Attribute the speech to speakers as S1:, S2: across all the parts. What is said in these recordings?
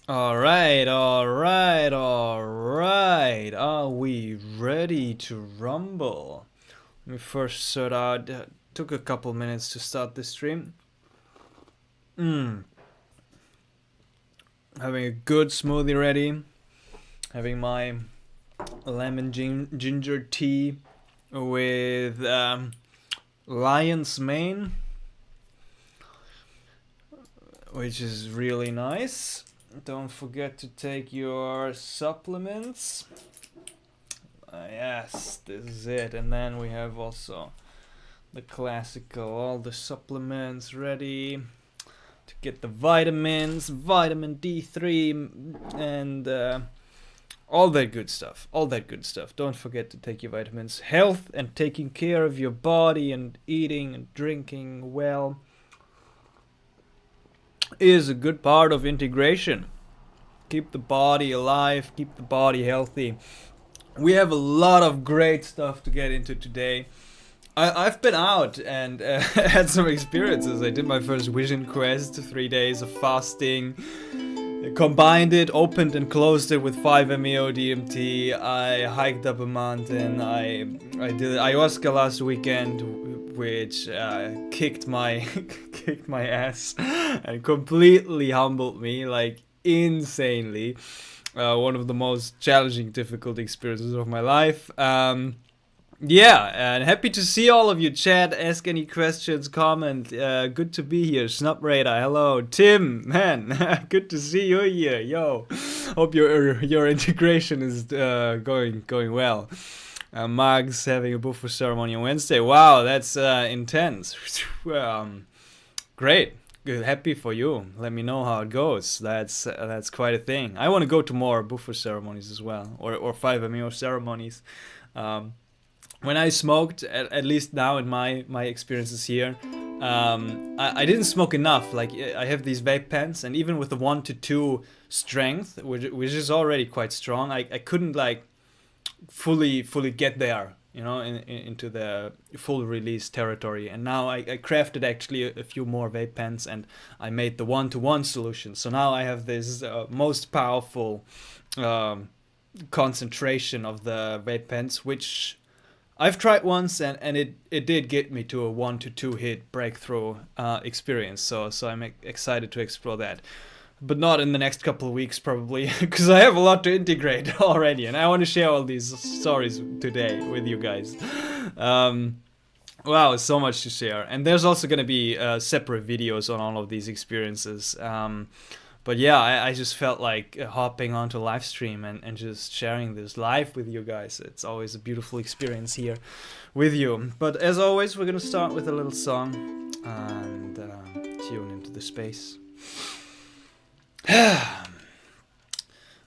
S1: Alright, alright, alright. Are we ready to rumble? Let me first sort out. Took a couple minutes to start this stream. Having a good smoothie ready. Having my lemon ginger tea with lion's mane, which is really nice. Don't forget to take your supplements. Yes, this is it. And then we have also the classical, all the supplements ready to get the vitamins, vitamin D3, and all that good stuff. All that good stuff. Don't forget to take your vitamins. Health and taking care of your body and eating and drinking well is a good part of integration. Keep the body alive, keep the body healthy. We have a lot of great stuff to get into today. I've been out and had some experiences. I did my first vision quest, 3 days of fasting. Combined it, opened and closed it with 5-MeO DMT. I hiked up a mountain. I did ayahuasca last weekend, which kicked my kicked my ass and completely humbled me, like insanely. One of the most challenging, difficult experiences of my life. Yeah, and happy to see all of you. Chat, ask any questions, comment. Good to be here. Snub Radar, hello. Tim, man, good to see you here. Yo, hope your integration is going well. Mags having a buffer ceremony on Wednesday. Wow, that's intense. Great. Good, happy for you. Let me know how it goes. That's quite a thing. I want to go to more buffer ceremonies as well, or 5-MeO ceremonies. When I smoked, at least now in my experiences here, I didn't smoke enough. Like, I have these vape pens, and even with the 1 to 2 strength, which is already quite strong, I couldn't like fully get there, you know, into the full release territory. And now I crafted actually a few more vape pens, and I made the 1-to-1 solution. So now I have this most powerful concentration of the vape pens, which I've tried once, and it did get me to a 1 to 2 hit breakthrough experience. So I'm excited to explore that, but not in the next couple of weeks probably, because I have a lot to integrate already, and I want to share all these stories today with you guys. Wow, so much to share, and there's also going to be separate videos on all of these experiences. But yeah, I just felt like hopping onto Livestream and just sharing this live with you guys. It's always a beautiful experience here with you. But as always, we're gonna start with a little song and tune into the space.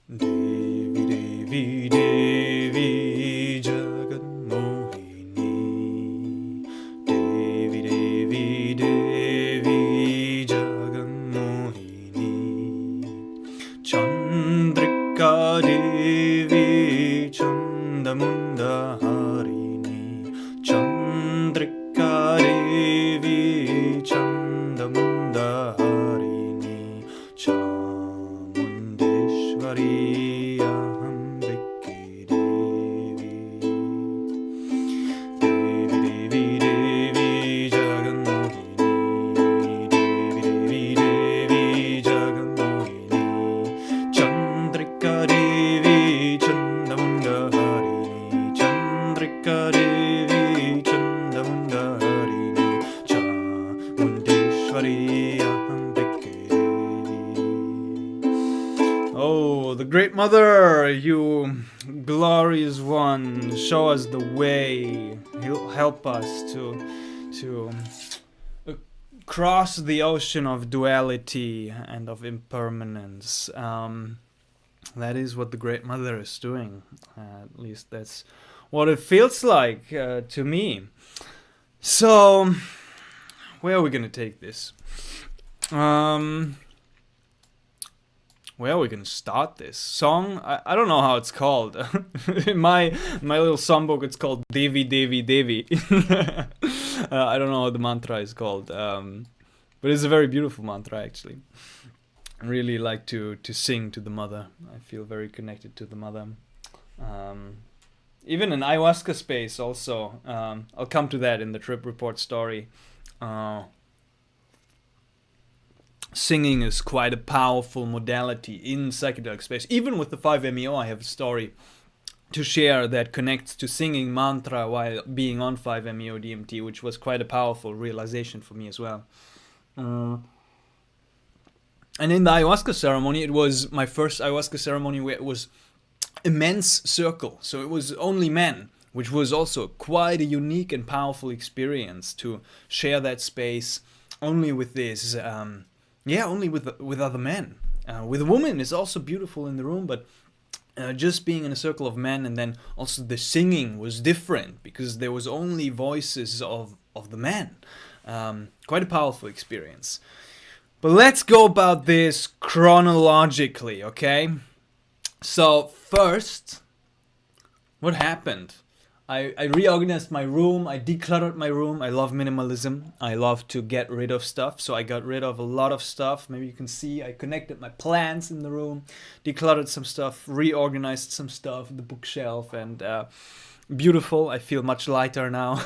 S1: Devi Devi Devi Jagat Mohini, Devi Devi Devi Jagat Mohini, Chandrika Devi Chandamunda Harini, Chandrika Devi Chandamunda Harini, Chamundeshwari Ahambike Devi, Devi Devi Devi Jagat Mohini, Devi Devi Jagat Mohini, Chandrika Devi Chandamunda Harini, Chandrika Devi Chandamunda Harini, Chamundeshwari Ahambike Devi. Oh, the Great Mother, you glorious one, show us the way. Help us to cross the ocean of duality and of impermanence. That is what the Great Mother is doing. At least that's what it feels like to me. So, where are we gonna take this? Where are we gonna start this song? I don't know how it's called. In my little songbook, it's called Devi Devi Devi. I don't know how the mantra is called, but it's a very beautiful mantra actually. really like to sing to the mother. I feel very connected to the mother. Even in ayahuasca space also. I'll come to that in the trip report story. Singing is quite a powerful modality in psychedelic space. Even with the 5-MeO, I have a story to share that connects to singing mantra while being on 5-MeO DMT, which was quite a powerful realization for me as well. And in the ayahuasca ceremony, it was my first ayahuasca ceremony where it was immense circle, so it was only men, which was also quite a unique and powerful experience to share that space only with this, only with other men. With a woman is also beautiful in the room, but just being in a circle of men, and then also the singing was different because there was only voices of the men. Quite a powerful experience. But let's go about this chronologically, okay? So first, what happened? I reorganized my room, I decluttered my room. I love minimalism. I love to get rid of stuff, so I got rid of a lot of stuff. Maybe you can see I connected my plants in the room, decluttered some stuff, reorganized some stuff, the bookshelf, and beautiful. I feel much lighter now.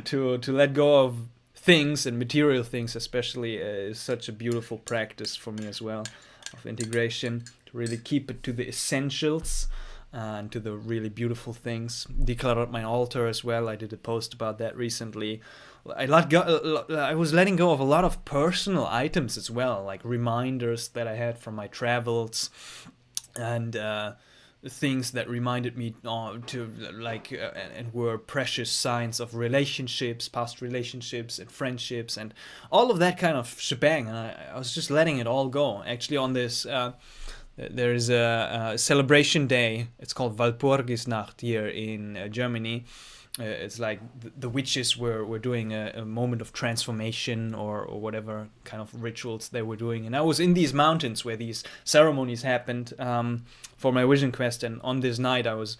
S1: to let go of things and material things especially is such a beautiful practice for me as well, of integration, to really keep it to the essentials and to the really beautiful things. Decluttered my altar as well. I did a post about that recently. I was letting go of a lot of personal items as well, like reminders that I had from my travels, and things that reminded me and were precious signs of relationships, past relationships and friendships, and all of that kind of shebang. And I was just letting it all go. Actually, on this. There is a celebration day. It's called Walpurgisnacht here in Germany. It's like the witches were doing a moment of transformation or whatever kind of rituals they were doing. And I was in these mountains where these ceremonies happened for my vision quest. And on this night I was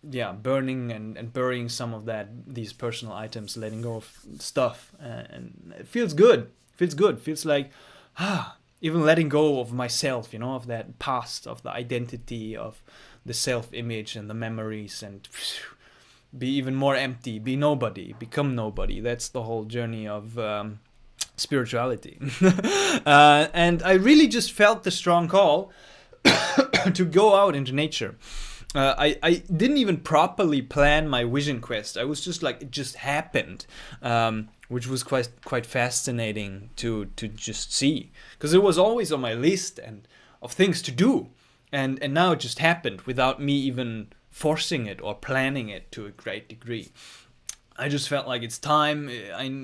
S1: burning and burying some of these personal items, letting go of stuff. And it feels good. Feels like, even letting go of myself, of that past, of the identity, of the self-image and the memories, and be even more empty, be nobody, become nobody. That's the whole journey of spirituality. And I really just felt the strong call to go out into nature. I didn't even properly plan my vision quest. I was just like, it just happened. Which was quite fascinating to just see, because it was always on my list and of things to do, and now it just happened without me even forcing it or planning it to a great degree. I just felt like it's time.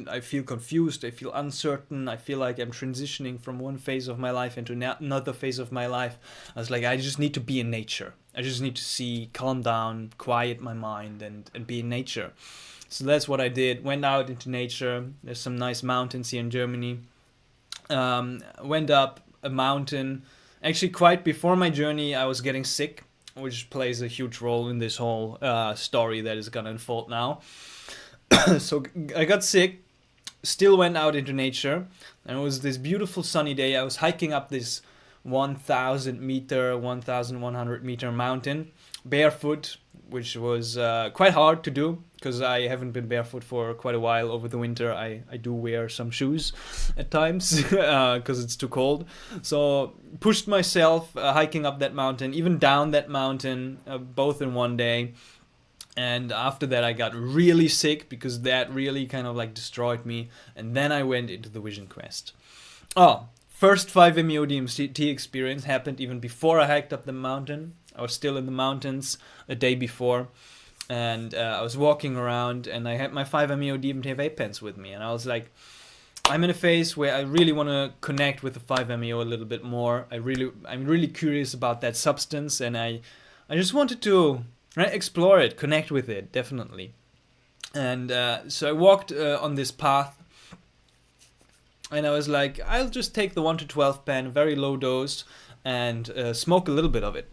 S1: I feel confused, I feel uncertain, I feel like I'm transitioning from one phase of my life into another phase of my life. I was like, I just need to be in nature. I just need to see, calm down, quiet my mind, and be in nature. So that's what I did. Went out into nature. There's some nice mountains here in Germany. Went up a mountain. Actually, quite before my journey, I was getting sick, which plays a huge role in this whole story that is going to unfold now. So I got sick, still went out into nature, and it was this beautiful sunny day. I was hiking up this 1,100 meter mountain, barefoot, which was quite hard to do, because I haven't been barefoot for quite a while over the winter. I do wear some shoes at times because it's too cold. So pushed myself hiking up that mountain, even down that mountain, both in one day. And after that I got really sick, because that really kind of like destroyed me. And then I went into the vision quest. First 5-MeO DMT experience happened even before I hiked up the mountain. I was still in the mountains a day before. And I was walking around, and I had my 5-MeO DMT vape pens with me. And I was like, I'm in a phase where I really want to connect with the 5-MeO a little bit more. I'm really curious about that substance, and I just wanted to explore it, connect with it, definitely. And so I walked on this path, and I was like, I'll just take the 1-12 pen, very low dose, and smoke a little bit of it.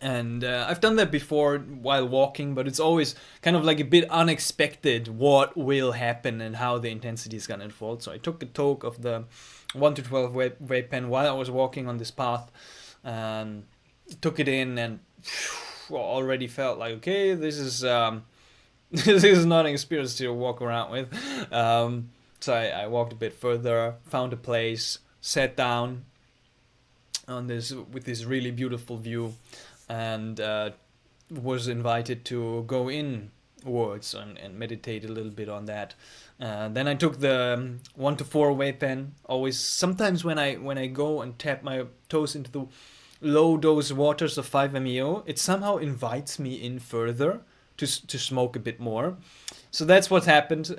S1: And I've done that before while walking, but it's always kind of like a bit unexpected what will happen and how the intensity is going to unfold. So I took a toke of the 1 to 12 vape pen while I was walking on this path, and took it in, and already felt like, okay, this is this is not an experience to walk around with. So I walked a bit further, found a place, sat down on this with this really beautiful view, and was invited to go inwards and meditate a little bit on that. Then I took the 1 to 4 vape pen. Always, sometimes when I go and tap my toes into the low dose waters of 5-MeO, it somehow invites me in further to smoke a bit more. So that's what happened.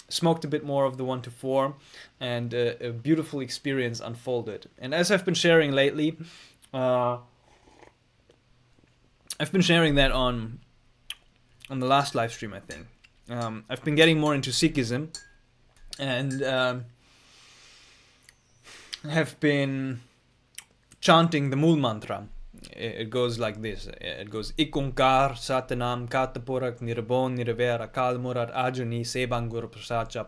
S1: Smoked a bit more of the 1 to 4, and a beautiful experience unfolded. And as I've been sharing lately, I've been sharing that on the last live stream, I think. I've been getting more into Sikhism, and have been chanting the Mool Mantra. It goes like this. It goes Ik Onkar Satanam Katapurak Nirabon Nirvera Kalmurat Ajani Sebangur Prasacha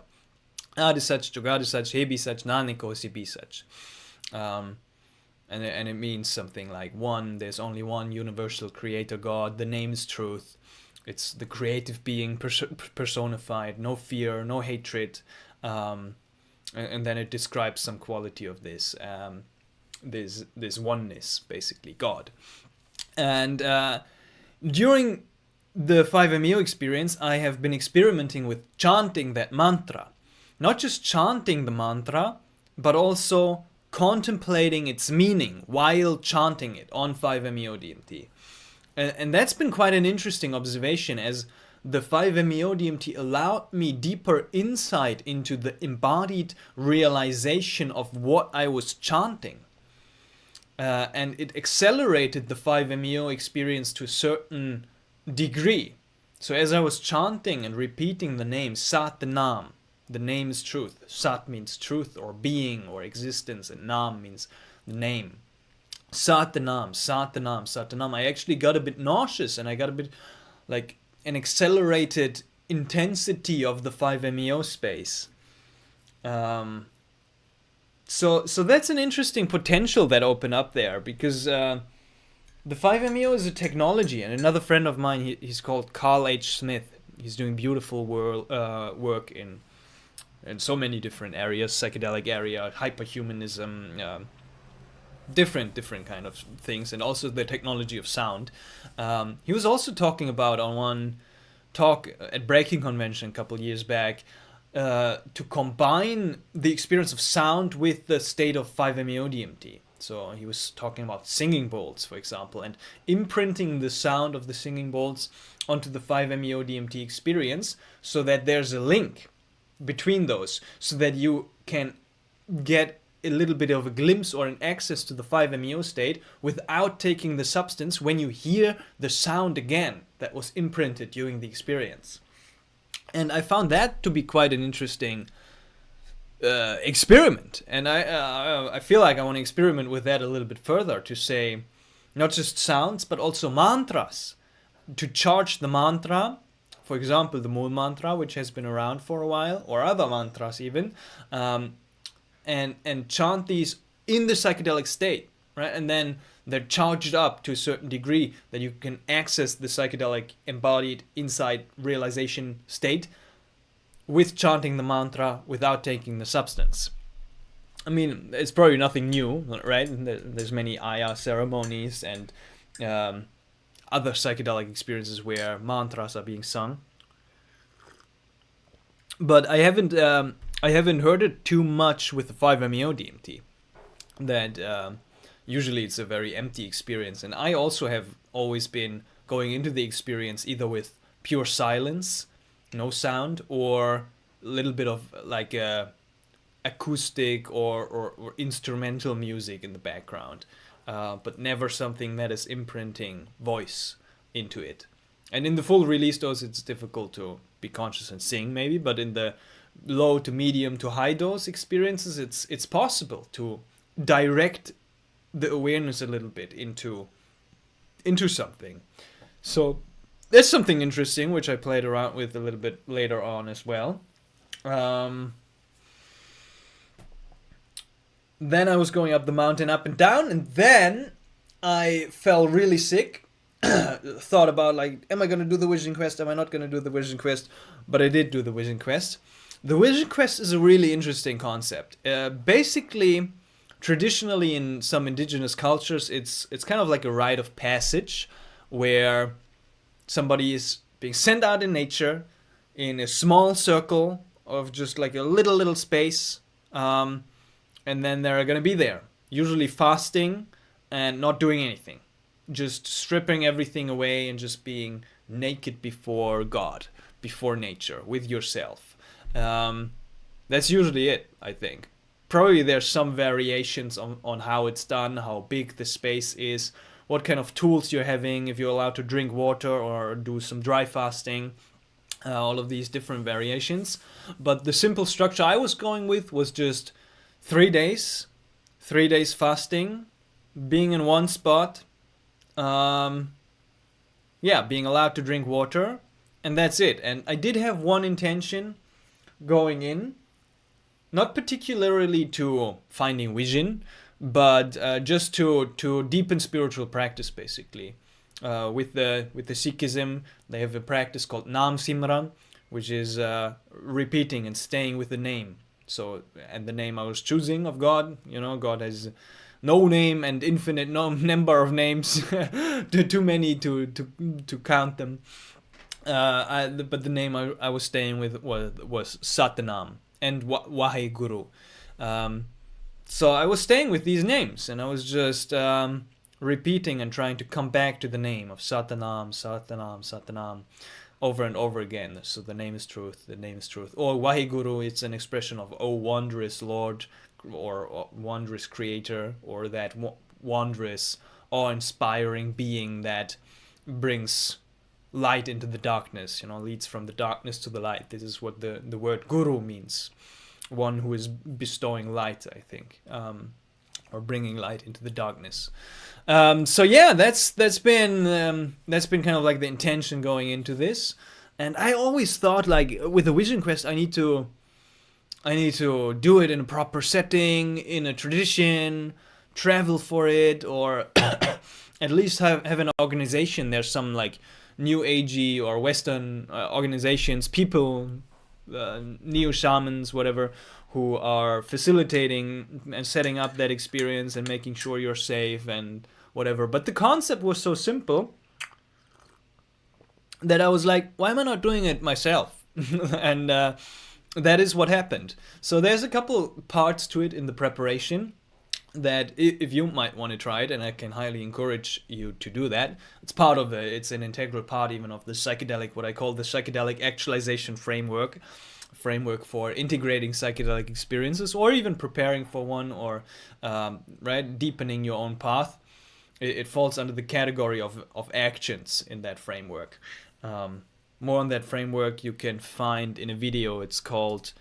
S1: Adi Sach Jogadi Sach Hebi Sach Naniko Sibi Sach. And it means something like one, there's only one universal creator God, the name is truth. It's the creative being personified, no fear, no hatred. And then it describes some quality of this. This oneness, basically, God. And during the 5-MeO experience, I have been experimenting with chanting that mantra. Not just chanting the mantra, but also contemplating its meaning while chanting it on 5-MeO DMT. And that's been quite an interesting observation, as the 5-MeO DMT allowed me deeper insight into the embodied realization of what I was chanting. And it accelerated the 5-MeO experience to a certain degree. So as I was chanting and repeating the name Sat Nam, the name is truth. Sat means truth or being or existence, and Nam means the name. Sat Nam, Sat Nam, Sat Nam. I actually got a bit nauseous, and I got a bit like an accelerated intensity of the 5-MeO space. So that's an interesting potential that opened up there, because the 5-MeO is a technology, and another friend of mine, he's called Carl H. Smith. He's doing beautiful work in so many different areas, psychedelic area, hyperhumanism, different kind of things, and also the technology of sound. He was also talking about on one talk at Breaking Convention a couple years back, to combine the experience of sound with the state of 5-MeO DMT. So he was talking about singing bowls, for example, and imprinting the sound of the singing bowls onto the 5-MeO DMT experience, so that there's a link between those, so that you can get a little bit of a glimpse or an access to the 5-MeO state without taking the substance when you hear the sound again that was imprinted during the experience. And I found that to be quite an interesting experiment, and I feel like I want to experiment with that a little bit further, to say not just sounds but also mantras, to charge the mantra, for example the Mool Mantra, which has been around for a while, or other mantras even, and chant these in the psychedelic state, right? And then they're charged up to a certain degree that you can access the psychedelic embodied inside realization state with chanting the mantra without taking the substance. I mean, it's probably nothing new, right? There's many Aya ceremonies and other psychedelic experiences where mantras are being sung. But I haven't heard it too much with the 5-MeO DMT. That usually it's a very empty experience, and I also have always been going into the experience either with pure silence, no sound, or a little bit of like acoustic or instrumental music in the background, but never something that is imprinting voice into it. And in the full release dose, it's difficult to be conscious and sing maybe, but in the low to medium to high dose experiences, it's possible to direct the awareness a little bit into something. So there's something interesting which I played around with a little bit later on as well. Then I was going up the mountain, up and down, and then I fell really sick. Thought about like, am I gonna do the vision quest? Am I not gonna do the vision quest? But I did do the vision quest. The vision quest is a really interesting concept. Basically, traditionally in some indigenous cultures, it's kind of like a rite of passage, where somebody is being sent out in nature in a small circle of just like a little space, and then they're gonna be there, usually fasting and not doing anything, just stripping everything away and just being naked before God, before nature, with yourself. That's usually it, I think. Probably there's some variations on how it's done, how big the space is, what kind of tools you're having, if you're allowed to drink water or do some dry fasting, all of these different variations. But the simple structure I was going with was just 3 days, 3 days fasting, being in one spot, being allowed to drink water, and that's it. And I did have one intention going in, not particularly to finding vision, but just to deepen spiritual practice, basically. With the Sikhism, they have a practice called Nam Simran, which is repeating and staying with the name. So, and the name I was choosing of God, God has no name and infinite number of names, too many to count them. But the name I was staying with was Satanam and Waheguru. So I was staying with these names, and I was just repeating and trying to come back to the name of Satanam, Satanam, Satanam, over and over again. So the name is truth, the name is truth. Or Waheguru, it's an expression of, oh, wondrous Lord, or wondrous Creator, or that wondrous, awe-inspiring being that brings light into the darkness, leads from the darkness to the light. This is what the word guru means. One who is bestowing light, I think, or bringing light into the darkness. So yeah, that's been kind of like the intention going into this. And I always thought, like, with the vision quest, I need to do it in a proper setting, in a tradition, travel for it, or at least have an organization. There's some like new agey or Western organizations, people, neo shamans, whatever, who are facilitating and setting up that experience and making sure you're safe and whatever. But the concept was so simple that I was like, why am I not doing it myself? And that is what happened. So there's a couple parts to it in the preparation that if you might want to try it, and I can highly encourage you to do that. It's an integral part even of the psychedelic, what I call the Psychedelic Actualization framework for integrating psychedelic experiences, or even preparing for one, or deepening your own path. It falls under the category of actions in that framework. More on that framework you can find in a video. It's called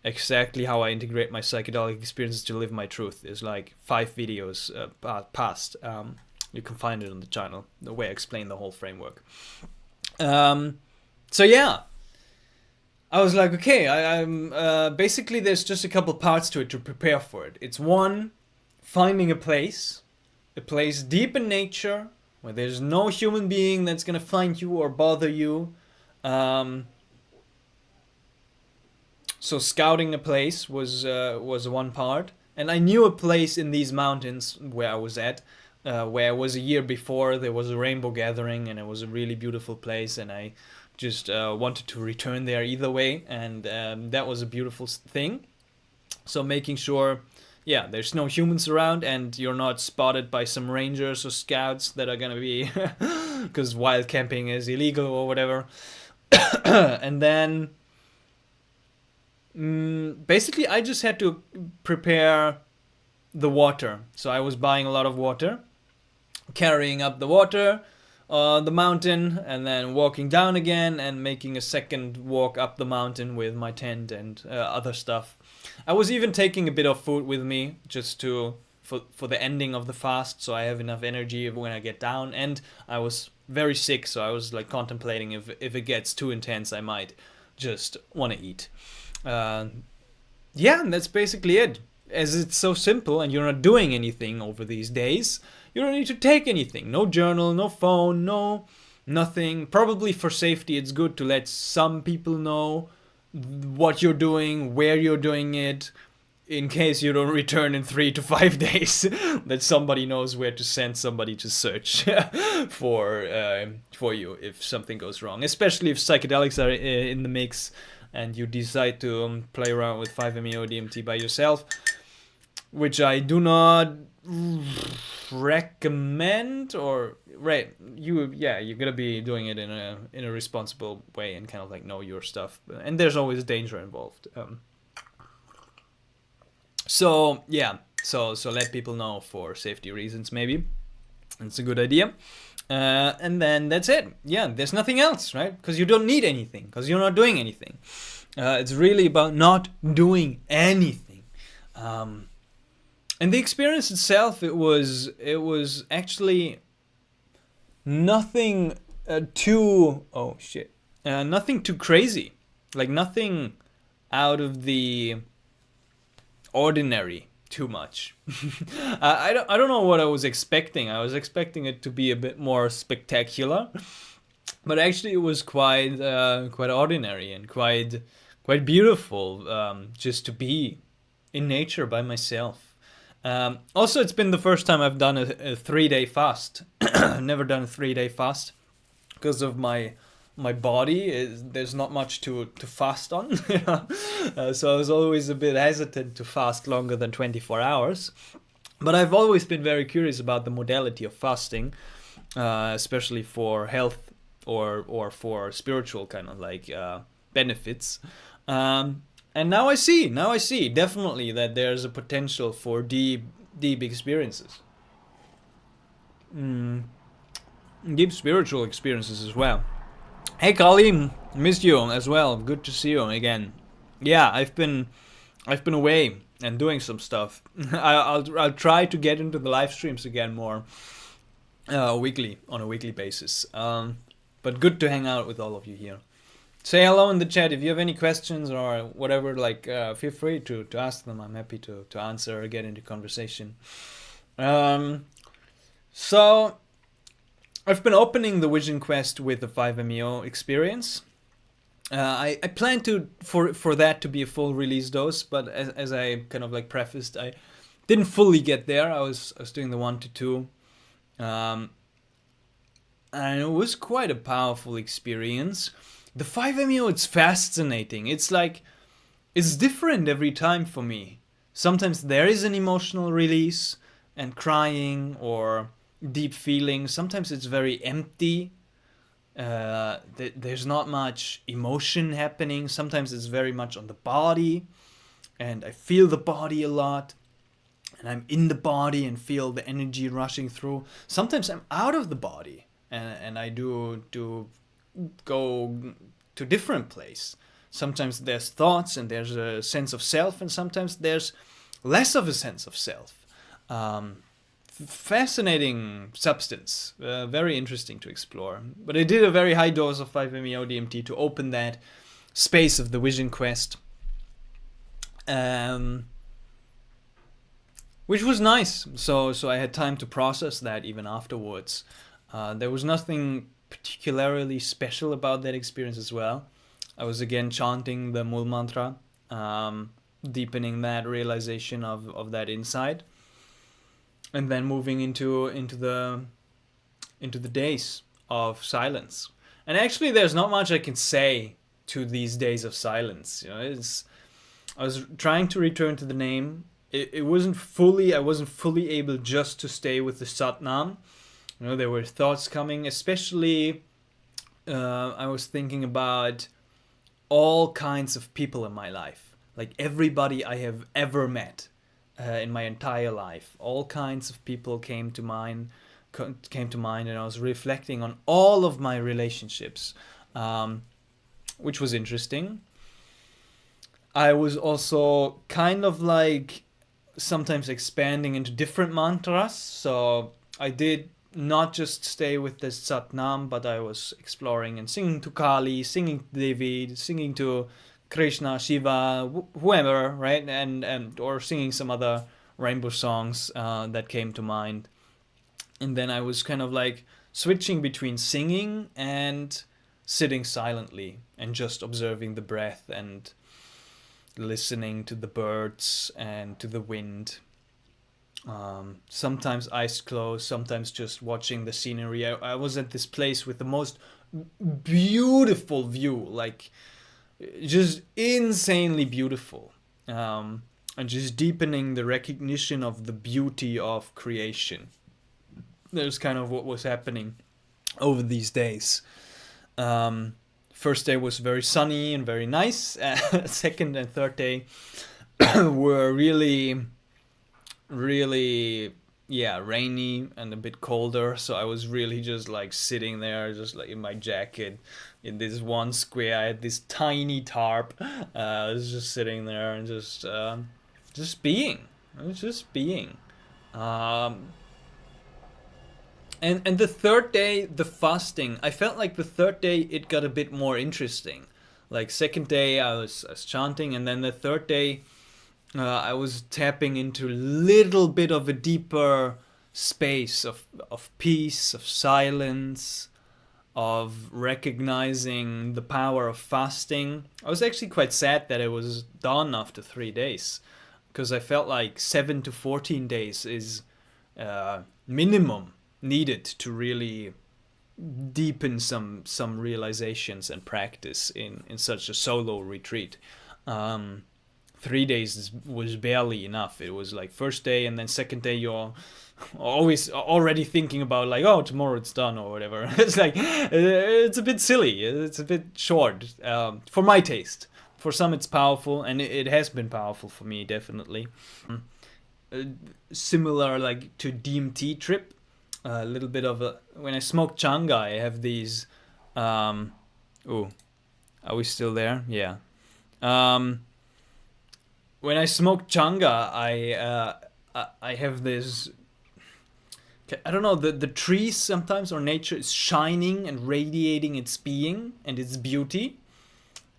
S1: Exactly How I Integrate My Psychedelic Experiences to Live My Truth. There's like 5 videos past. You can find it on the channel, the way I explain the whole framework. So yeah, I was like, okay, I'm basically there's just a couple parts to it to prepare for it. It's one, finding a place deep in nature where there's no human being that's gonna find you or bother you. So scouting a place was one part, and I knew a place in these mountains where I was at, where it was a year before. There was a rainbow gathering, and it was a really beautiful place, and I just wanted to return there either way, and that was a beautiful thing. So making sure, yeah, there's no humans around, and you're not spotted by some rangers or scouts that are gonna be, because wild camping is illegal or whatever. And then basically I just had to prepare the water. So I was buying a lot of water, carrying up the water the mountain, and then walking down again and making a second walk up the mountain with my tent and other stuff. I was even taking a bit of food with me just for the ending of the fast, so I have enough energy when I get down. And I was very sick, so I was like contemplating if it gets too intense, I might just want to eat. Yeah, and that's basically it. as it's so simple and you're not doing anything over these days, you don't need to take anything. No journal, no phone, no nothing. Probably for safety, it's good to let some people know what you're doing, where you're doing it, in case you don't return in 3 to 5 days, that somebody knows where to send somebody to search for you if something goes wrong. Especially if psychedelics are in the mix and you decide to play around with 5-MeO DMT by yourself, which I do not recommend. Or you're gonna be doing it in a responsible way and kind of like know your stuff. And there's always danger involved. So let people know for safety reasons, maybe. It's a good idea. And then that's it. Yeah, there's nothing else, right? Because you don't need anything, because you're not doing anything. It's really about not doing anything. And the experience itself, it was actually nothing nothing too crazy, like nothing out of the ordinary too much. I don't know what I was expecting. I was expecting it to be a bit more spectacular, but actually it was quite ordinary and quite beautiful, just to be in nature by myself. Also, it's been the first time I've done a 3-day fast. I've never done a 3-day fast because of my body. There's not much to fast on. So I was always a bit hesitant to fast longer than 24 hours. But I've always been very curious about the modality of fasting, especially for health or for spiritual kind of like benefits. And now I see definitely that there's a potential for deep experiences. Deep spiritual experiences as well. Hey Colleen, missed you as well. Good to see you again. Yeah, I've been away and doing some stuff. I'll try to get into the live streams again more on a weekly basis. But good to hang out with all of you here. Say hello in the chat if you have any questions or whatever. Like, feel free to ask them. I'm happy to answer or get into conversation. So I've been opening the Vision Quest with the 5-MeO experience. I plan for that to be a full release dose, but as I kind of like prefaced, I didn't fully get there. I was doing the 1 to 2, and it was quite a powerful experience. The 5-MeO, it's fascinating. It's like, it's different every time for me. Sometimes there is an emotional release and crying or deep feeling. Sometimes it's very empty. There's not much emotion happening. Sometimes it's very much on the body, and I feel the body a lot, and I'm in the body and feel the energy rushing through. Sometimes I'm out of the body, and I do go to different place. Sometimes there's thoughts and there's a sense of self, and sometimes there's less of a sense of self. Fascinating substance, very interesting to explore. But I did a very high dose of 5-MeO DMT to open that space of the Vision Quest, which was nice. So I had time to process that even afterwards. There was nothing particularly special about that experience as well. I was again chanting the Mul Mantra, deepening that realization of that insight, and then moving into the days of silence. And actually, there's not much I can say to these days of silence. You know, I was trying to return to the name. I wasn't fully able just to stay with the Satnam. You know, there were thoughts coming, especially I was thinking about all kinds of people in my life, like everybody I have ever met in my entire life. All kinds of people came to mind, and I was reflecting on all of my relationships, which was interesting. I was also kind of like sometimes expanding into different mantras, so I did not just stay with the Satnam, but I was exploring and singing to Kali, singing to Devi, singing to Krishna, Shiva, whoever, right? And or singing some other rainbow songs that came to mind. And then I was kind of like switching between singing and sitting silently and just observing the breath and listening to the birds and to the wind. Sometimes eyes closed, sometimes just watching the scenery. I was at this place with the most beautiful view, like just insanely beautiful, and just deepening the recognition of the beauty of creation. That's kind of what was happening over these days. First day was very sunny and very nice. Second and third day were really rainy and a bit colder, so I was really just like sitting there, just like in my jacket in this one square. I had this tiny tarp. I was just sitting there and just being. I was just being. And the third day, the fasting, I felt like the third day it got a bit more interesting. Like second day I was chanting, and then the third day I was tapping into a little bit of a deeper space of peace, of silence, of recognizing the power of fasting. I was actually quite sad that it was done after 3 days, because I felt like 7 to 14 days is minimum needed to really deepen some realizations and practice in such a solo retreat. 3 days was barely enough. It was like first day and then second day you're always already thinking about like, oh, tomorrow it's done or whatever. It's like, it's a bit silly. It's a bit short for my taste. For some it's powerful, and it has been powerful for me, definitely. Similar like to DMT trip. A little bit of a, when I smoke changa, I have these, are we still there? Yeah. When I smoke changa, I have this, I don't know, the trees sometimes, or nature is shining and radiating its being and its beauty,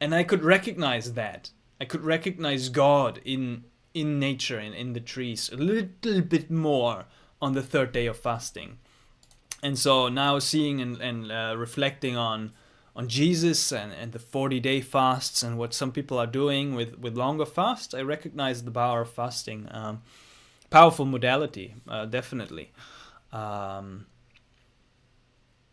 S1: and I could recognize that. I could recognize God in nature and in the trees a little bit more on the third day of fasting. And so now seeing and reflecting on Jesus and the 40-day fasts and what some people are doing with longer fasts, I recognize the power of fasting. Powerful modality, definitely. And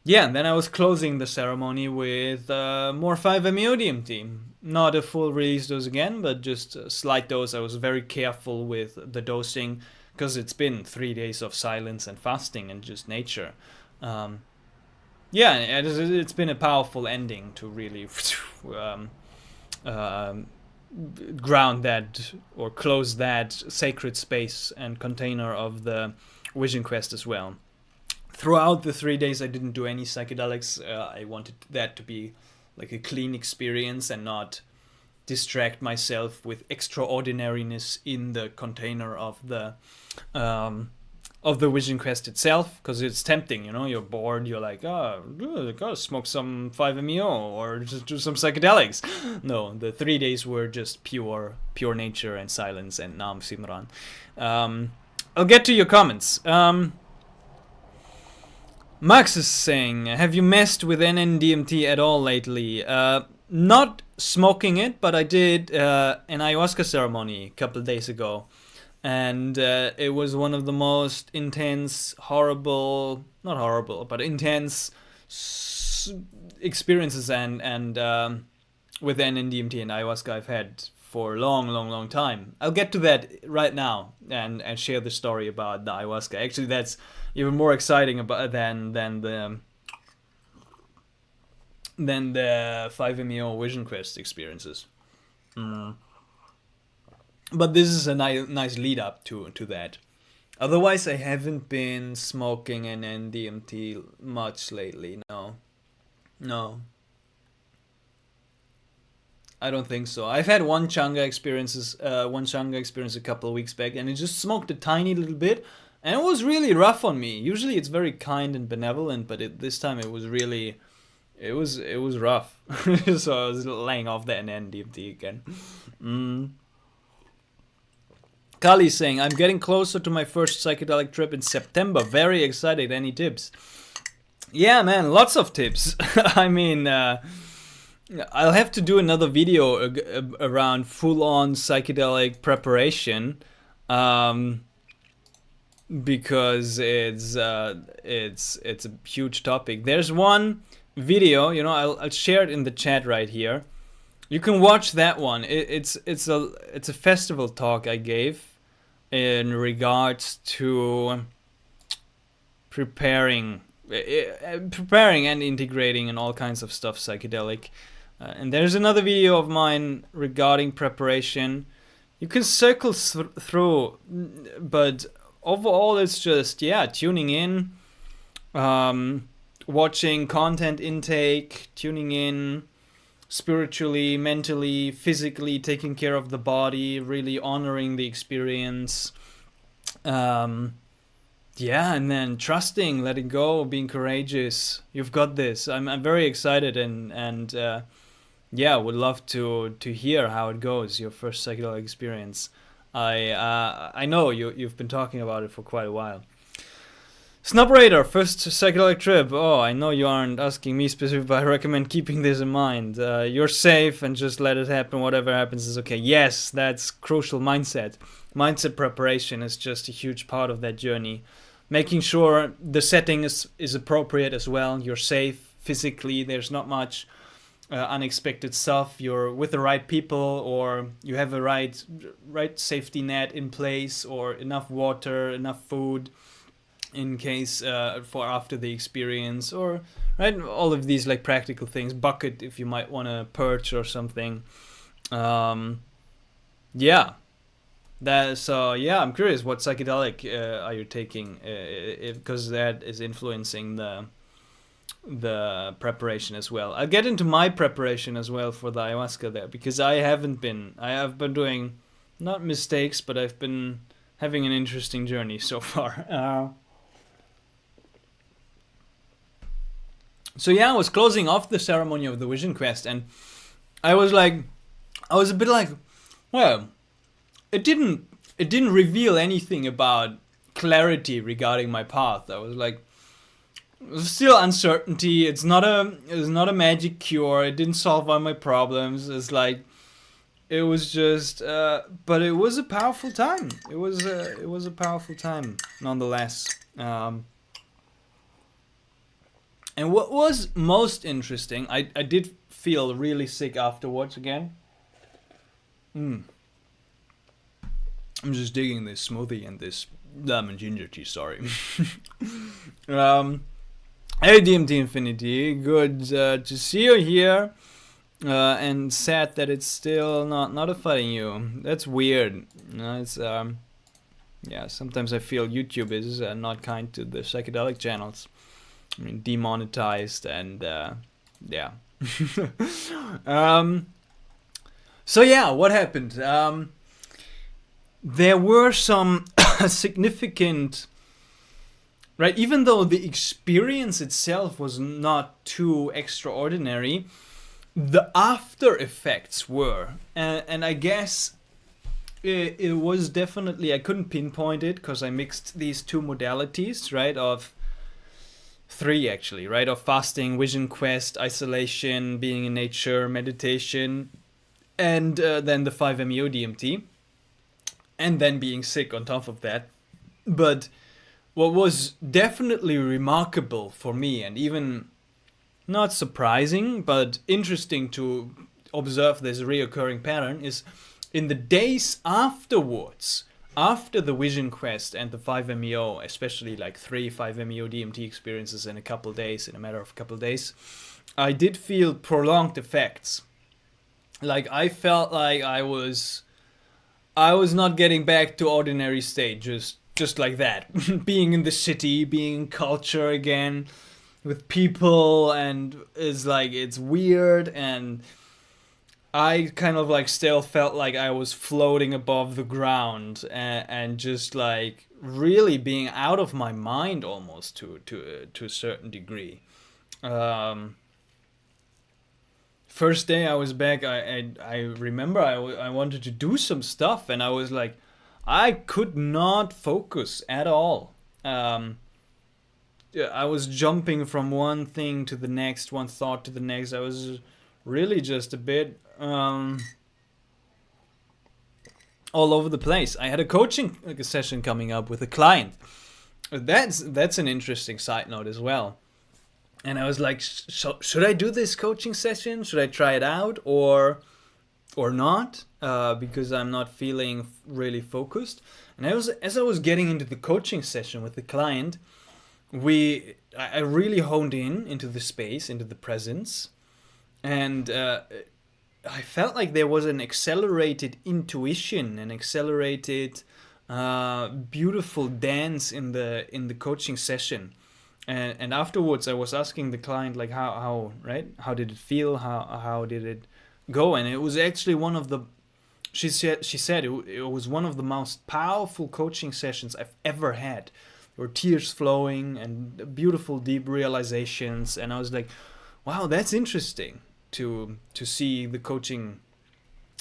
S1: then I was closing the ceremony with more 5-MeO DMT. Not a full release dose again, but just a slight dose. I was very careful with the dosing, because it's been 3 days of silence and fasting and just nature. It's been a powerful ending to really ground that or close that sacred space and container of the Vision Quest as well. Throughout the 3 days I didn't do any psychedelics. I wanted that to be like a clean experience and not distract myself with extraordinariness in the container of the Vision Quest itself, because it's tempting, you're bored, you're like, gotta smoke some 5-MeO or just do some psychedelics. No, the 3 days were just pure nature and silence and Nam Simran. I'll get to your comments. Max is saying, have you messed with NN-DMT at all lately? Not smoking it, but I did an ayahuasca ceremony a couple of days ago. And it was one of the most intense, intense experiences and with NN-DMT and ayahuasca I've had for a long time. I'll get to that right now and share the story about the ayahuasca. Actually, that's even more exciting than the 5-MeO Vision Quest experiences. But this is a nice lead up to that. Otherwise, I haven't been smoking an NN-DMT much lately. No. I don't think so. I've had one changa experience a couple of weeks back, and I just smoked a tiny little bit, and it was really rough on me. Usually it's very kind and benevolent, but this time it was really it was rough. So I was laying off that and then DMT again. Kali's saying, I'm getting closer to my first psychedelic trip in September. Very excited. Any tips? Yeah, man, lots of tips. I mean, I'll have to do another video around full-on psychedelic preparation, because it's a huge topic. There's one video, I'll share it in the chat right here. You can watch that one. It's a festival talk I gave in regards to preparing and integrating and all kinds of stuff psychedelic. And there's another video of mine regarding preparation. You can circle through, but overall it's just tuning in, watching content intake, tuning in spiritually, mentally, physically, taking care of the body, really honoring the experience. And then trusting, letting go, being courageous. You've got this. I'm very excited and would love to hear how it goes, your first psychedelic experience. I know you've been talking about it for quite a while. Snub Raider, first psychedelic trip. Oh, I know you aren't asking me specifically, but I recommend keeping this in mind. You're safe and just let it happen. Whatever happens is okay. Yes, that's crucial mindset. Mindset preparation is just a huge part of that journey. Making sure the setting is appropriate as well. You're safe physically. There's not much unexpected stuff. You're with the right people, or you have a right safety net in place, or enough water, enough food in case for after the experience, or right, all of these like practical things. Bucket if you might want to perch or something. I'm curious what psychedelic are you taking, because that is influencing the preparation as well. I'll get into my preparation as well for the ayahuasca there, because I have been doing not mistakes, but I've been having an interesting journey so far. I was closing off the ceremony of the Vision Quest, and I was a bit like, well, it didn't reveal anything about clarity regarding my path. I was like, there's still uncertainty. It's not a magic cure. It didn't solve all my problems. It's like, it was just, but it was a powerful time. It was a powerful time nonetheless. And what was most interesting, I did feel really sick afterwards again. I'm just digging this smoothie and this lemon ginger tea, sorry. Hey DMT Infinity, good to see you here. And sad that it's still not notifying you. That's weird. It's sometimes I feel YouTube is not kind to the psychedelic channels. I mean, demonetized and what happened? There were some significant, right? Even though the experience itself was not too extraordinary, the after effects were, and I guess it was definitely, I couldn't pinpoint it because I mixed these two modalities, right? Of three actually, right? Of fasting, vision quest, isolation, being in nature, meditation, and then the 5-MeO DMT, and then being sick on top of that. But what was definitely remarkable for me, and even not surprising, but interesting to observe this reoccurring pattern, is in the days afterwards, after the vision quest and the 5-MeO, especially like 3 5-MeO DMT experiences in a matter of a couple of days, I did feel prolonged effects. Like I felt like I was not getting back to ordinary state, just like that. Being in the city, being in culture again, with people, and it's weird, and I kind of like still felt like I was floating above the ground and just like really being out of my mind almost to a certain degree. first day I was back, I remember I wanted to do some stuff, and I was like, I could not focus at all. Yeah, I was jumping from one thing to the next, one thought to the next. I was really just a bit all over the place. I had a coaching session coming up with a client. That's an interesting side note as well. And I was like, should I do this coaching session? Should I try it out or not? Because I'm not feeling really focused. And as I was getting into the coaching session with the client, I really honed into the space, into the presence, and I felt like there was an accelerated intuition, an accelerated beautiful dance in the coaching session. And afterwards I was asking the client, like, how did it feel, how did it go? And it was actually one of the she said it was one of the most powerful coaching sessions I've ever had. There were tears flowing and beautiful deep realizations, and I was like, wow, that's interesting to see the coaching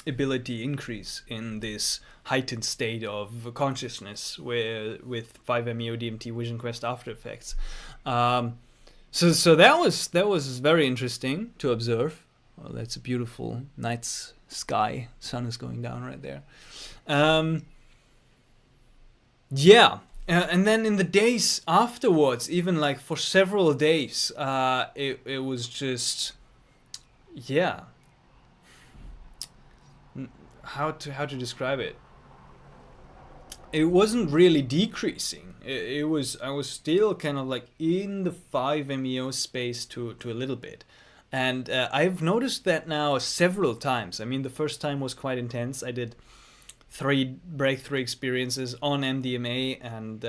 S1: ability increase in this heightened state of consciousness with 5-MeO DMT Vision Quest after effects. So that was very interesting to observe. Well, that's a beautiful night sky. Sun is going down right there. Yeah. And then in the days afterwards, even like for several days, it was just, yeah. How to describe it? It wasn't really decreasing. I was still kind of like in the 5-MeO space to a little bit. And I've noticed that now several times. I mean, the first time was quite intense. I did 3 breakthrough experiences on MDMA, and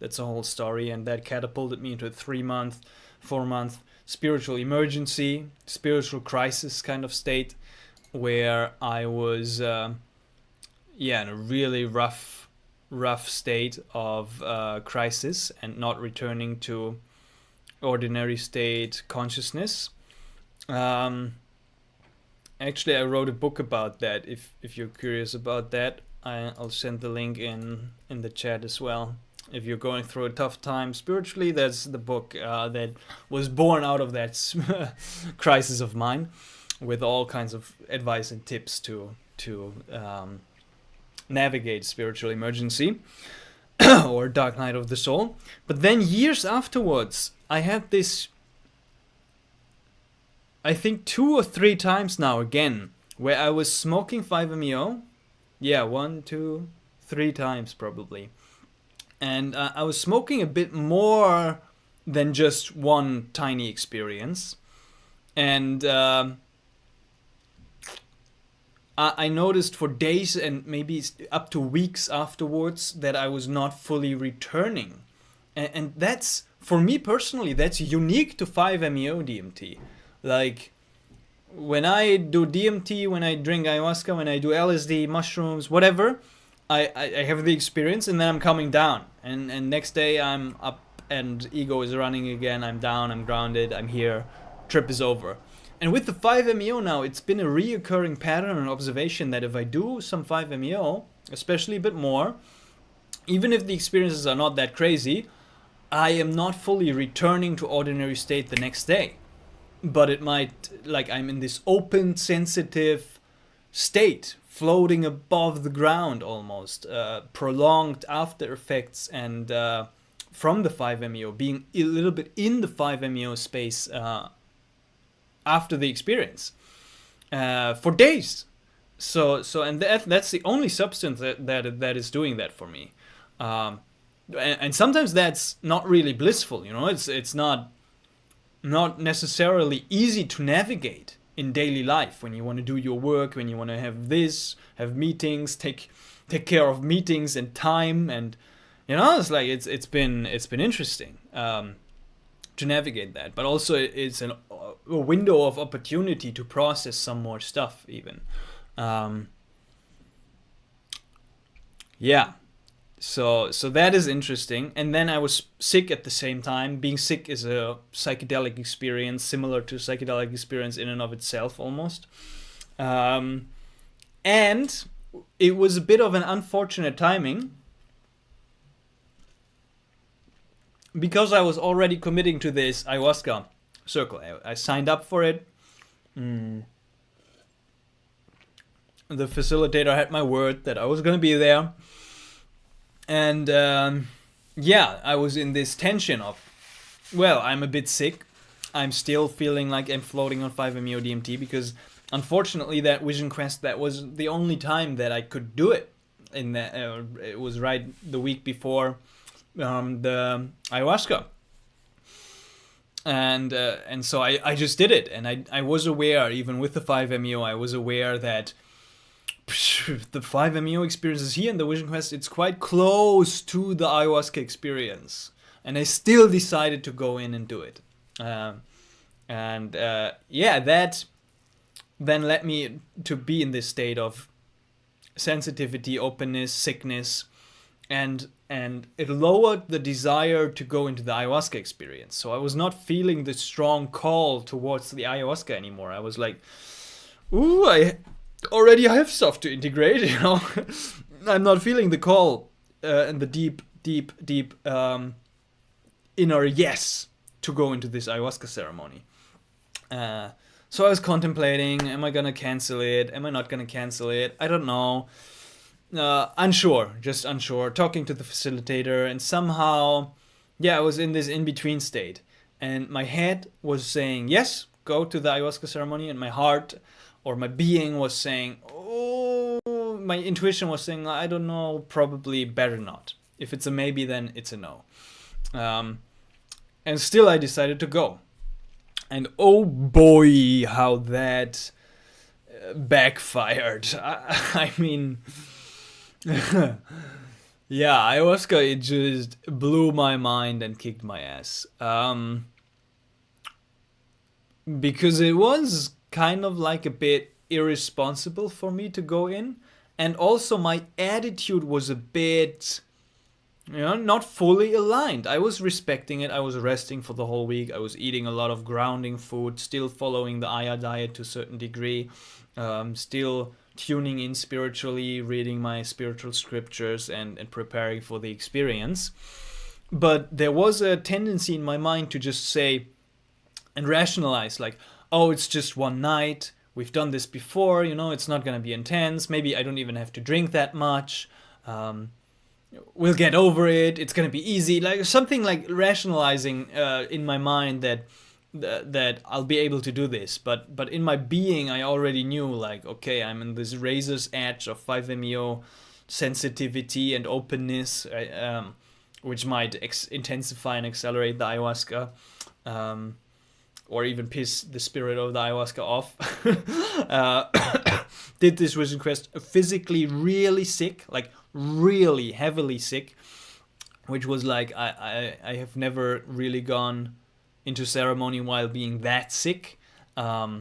S1: that's a whole story. And that catapulted me into a 3-month, 4-month spiritual emergency, spiritual crisis kind of state, where I was, in a really rough state of crisis and not returning to ordinary state consciousness. Actually, I wrote a book about that. If you're curious about that, I'll send the link in the chat as well. If you're going through a tough time spiritually, that's the book that was born out of that crisis of mine, with all kinds of advice and tips to navigate spiritual emergency or dark night of the soul. But then years afterwards, I had this, I think 2 or 3 times now again, where I was smoking 5-MeO. Yeah, 1, 2, 3 times probably. And I was smoking a bit more than just one tiny experience. And I noticed for days and maybe up to weeks afterwards that I was not fully returning. And that's, for me personally, that's unique to 5-MeO DMT. Like, when I do DMT, when I drink ayahuasca, when I do LSD, mushrooms, whatever, I have the experience and then I'm coming down. And next day I'm up and ego is running again. I'm down, I'm grounded, I'm here, trip is over. And with the 5-MeO now, it's been a reoccurring pattern and observation that if I do some 5-MeO, especially a bit more, even if the experiences are not that crazy, I am not fully returning to ordinary state the next day. But it might, like, I'm in this open, sensitive state, floating above the ground almost, prolonged after effects, and from the 5-MeO, being a little bit in the 5-MeO space after the experience for days. So and that's the only substance that is doing that for me. And sometimes that's not really blissful, you know. It's not necessarily easy to navigate in daily life when you want to do your work, when you want to have meetings, take care of meetings and time, and you know, it's like it's been interesting to navigate that, but also it's a window of opportunity to process some more stuff even. Yeah. So that is interesting. And then I was sick at the same time. Being sick is a psychedelic experience, similar to psychedelic experience in and of itself, almost. And it was a bit of an unfortunate timing, because I was already committing to this ayahuasca circle. I signed up for it. The facilitator had my word that I was going to be there. And I was in this tension of, well, I'm a bit sick. I'm still feeling like I'm floating on 5-MeO DMT, because unfortunately that vision quest, that was the only time that I could do it. In that, it was right the week before the ayahuasca. And so I just did it. And I was aware, even with the 5-MeO, I was aware that the 5-MeO experiences here in the Vision Quest, it's quite close to the ayahuasca experience. And I still decided to go in and do it. That then led me to be in this state of sensitivity, openness, sickness, and it lowered the desire to go into the ayahuasca experience. So I was not feeling the strong call towards the ayahuasca anymore. I was like, ooh, I already have stuff to integrate, you know. I'm not feeling the call and the deep inner yes to go into this ayahuasca ceremony. So I was contemplating, am I gonna cancel it? Am I not gonna cancel it? I don't know. Unsure, just unsure. Talking to the facilitator, and somehow, I was in this in-between state. And my head was saying, yes, go to the ayahuasca ceremony, and my heart or my being was saying, oh, my intuition was saying, I don't know, probably better not. If it's a maybe, then it's a no. And still I decided to go. And oh boy, how that backfired. I mean, ayahuasca, it just blew my mind and kicked my ass. Because it was kind of like a bit irresponsible for me to go in. And also my attitude was a bit, not fully aligned. I was respecting it. I was resting for the whole week. I was eating a lot of grounding food, still following the Aya diet to a certain degree, still tuning in spiritually, reading my spiritual scriptures and preparing for the experience. But there was a tendency in my mind to just say and rationalize, like, oh, it's just one night. We've done this before, it's not going to be intense. Maybe I don't even have to drink that much. We'll get over it. It's going to be easy. Like something like rationalizing in my mind that I'll be able to do this. But in my being, I already knew, like, okay, I'm in this razor's edge of 5-MeO sensitivity and openness, which might intensify and accelerate the ayahuasca. Or even piss the spirit of the ayahuasca off. Did this vision quest physically really sick, like really heavily sick, which was like, I have never really gone into ceremony while being that sick. I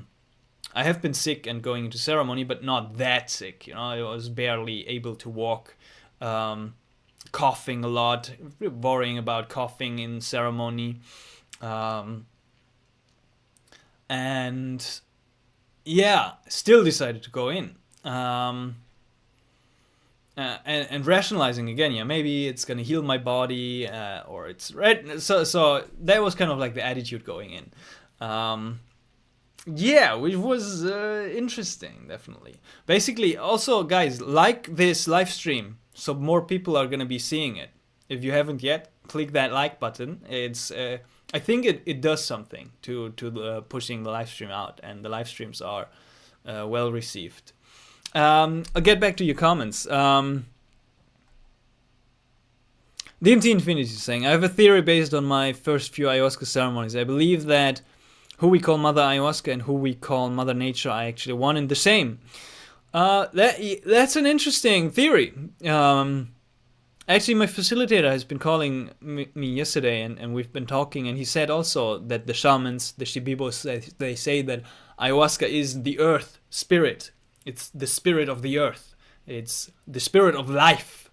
S1: have been sick and going into ceremony, but not that sick. I was barely able to walk, coughing a lot, worrying about coughing in ceremony. And still decided to go in. And rationalizing again, maybe it's gonna heal my body, or it's right. So that was kind of like the attitude going in. Which was interesting, definitely. Basically, also, guys, like this live stream, so more people are gonna be seeing it. If you haven't yet, click that like button. It's I think it does something to pushing the live stream out, and the live streams are well received. I'll get back to your comments. DMT Infinity is saying, I have a theory based on my first few ayahuasca ceremonies. I believe that who we call Mother Ayahuasca and who we call Mother Nature are actually one and the same. That's an interesting theory. Actually, my facilitator has been calling me yesterday, and we've been talking, and he said also that the shamans, the shibibos, they say that ayahuasca is the earth spirit. It's the spirit of the earth. It's the spirit of life.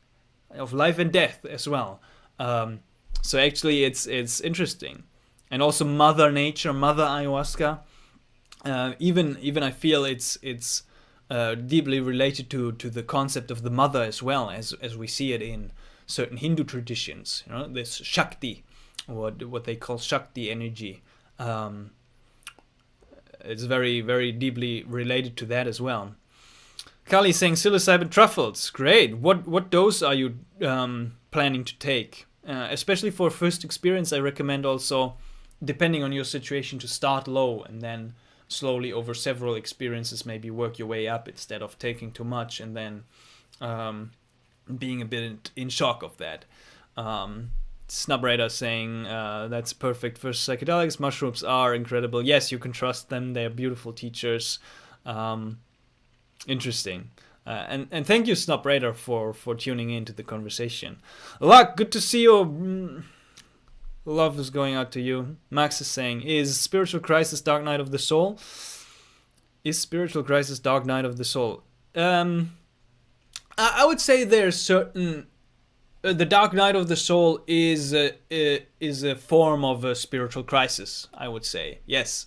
S1: of life and death as well. So actually, it's interesting, and also Mother Nature, Mother Ayahuasca. Even I feel it's deeply related to the concept of the mother as well, as we see it in certain Hindu traditions. This Shakti, what they call Shakti energy. It's very, very deeply related to that as well. Kali saying psilocybin truffles, great. What dose are you planning to take? Especially for first experience, I recommend also, depending on your situation, to start low and then slowly over several experiences maybe work your way up, instead of taking too much and then being a bit in shock of that. Snubrader saying that's perfect for psychedelics. Mushrooms are incredible. Yes, you can trust them. They're beautiful teachers. Interesting. And thank you, Snubrader, for tuning into the conversation. Luck, good to see you. Love is going out to you. Max is saying, is Spiritual Crisis Dark Night of the Soul? Is Spiritual Crisis Dark Night of the Soul? I would say there's certain... the Dark Night of the Soul is a form of a spiritual crisis, I would say. Yes.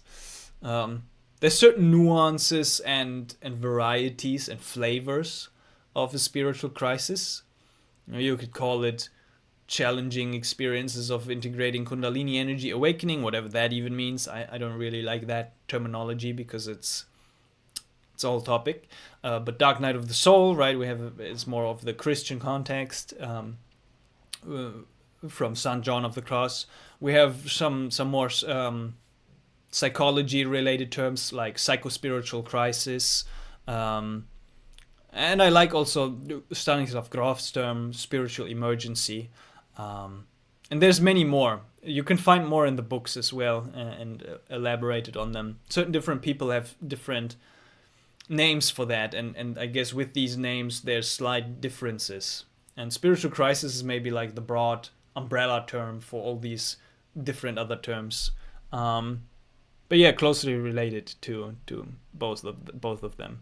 S1: There's certain nuances and varieties and flavors of a spiritual crisis. You could call it challenging experiences of integrating Kundalini energy, awakening, whatever that even means. I don't really like that terminology because it's all topic. But Dark Night of the Soul, right? It's more of the Christian context. From St. John of the Cross. We have some more psychology related terms like psychospiritual crisis, and I like also Stanislav Grof's term spiritual emergency, and there's many more. You can find more in the books as well, and elaborated on them. Certain different people have different names for that, and I guess with these names there's slight differences. And spiritual crisis is maybe like the broad umbrella term for all these different other terms. But yeah, closely related to both of them.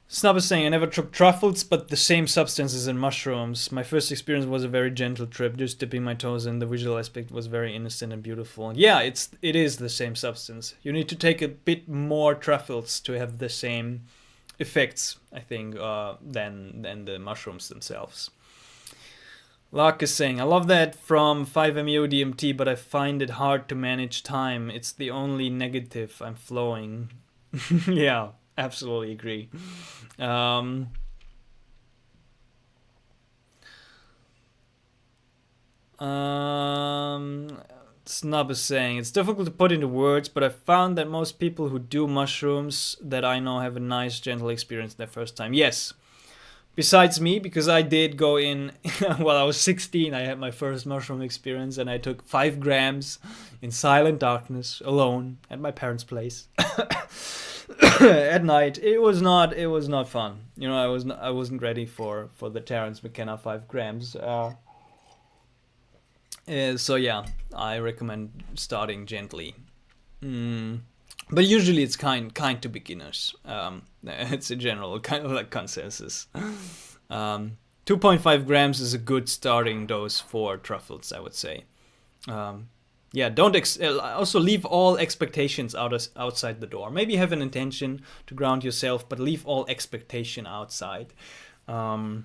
S1: Snub is saying, I never took truffles, but the same substances in mushrooms. My first experience was a very gentle trip, just dipping my toes in. The visual aspect was very innocent and beautiful. Yeah, it is the same substance. You need to take a bit more truffles to have the same effects, I think, than the mushrooms themselves. Lark is saying, I love that from 5-MeO DMT, but I find it hard to manage time. It's the only negative. I'm flowing. Yeah, absolutely agree. Snub is saying, it's difficult to put into words, but I found that most people who do mushrooms that I know have a nice, gentle experience their first time. Yes. Besides me, because I did go in, while I was 16, I had my first mushroom experience, and I took 5 grams in silent darkness, alone, at my parents' place. At night. It was not fun. I wasn't ready for the Terence McKenna 5 grams. So yeah, I recommend starting gently. But usually it's kind to beginners. It's a general kind of like consensus. 2.5 grams is a good starting dose for truffles, I would say. Yeah, don't also leave all expectations outside the door. Maybe have an intention to ground yourself, but leave all expectation outside. And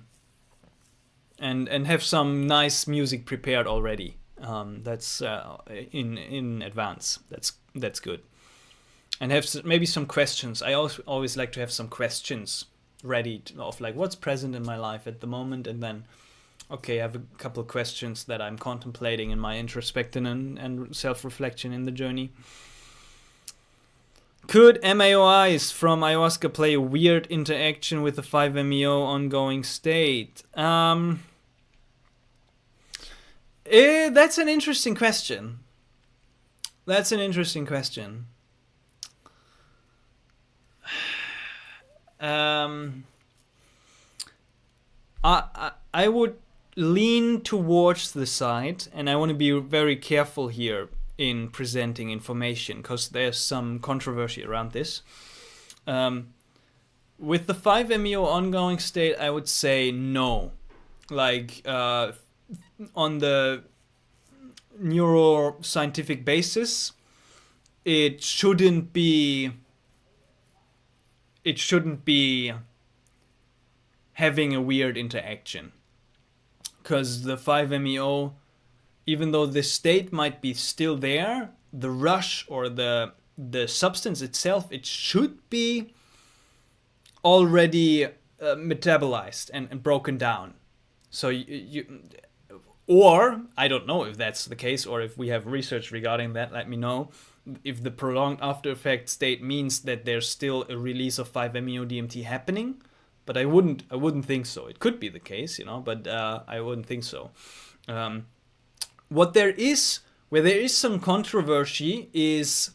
S1: have some nice music prepared already. That's in advance. That's good. And have maybe some questions. I always like to have some questions ready of like what's present in my life at the moment, and then okay, I have a couple of questions that I'm contemplating in my introspection and self-reflection in the journey. Could MAOIs from ayahuasca play a weird interaction with the 5-MeO ongoing state? That's an interesting question. I would lean towards the side, and I want to be very careful here in presenting information because there's some controversy around this. With the 5-MeO ongoing state, I would say no. Like on the neuroscientific basis, it shouldn't be having a weird interaction, because the 5-MeO, even though the state might be still there, the rush or the substance itself, it should be already metabolized and broken down. So or I don't know if that's the case, or if we have research regarding that, let me know. If the prolonged after effect state means that there's still a release of 5-MeO DMT happening, but I wouldn't think so. It could be the case, but I wouldn't think so. Where there is some controversy is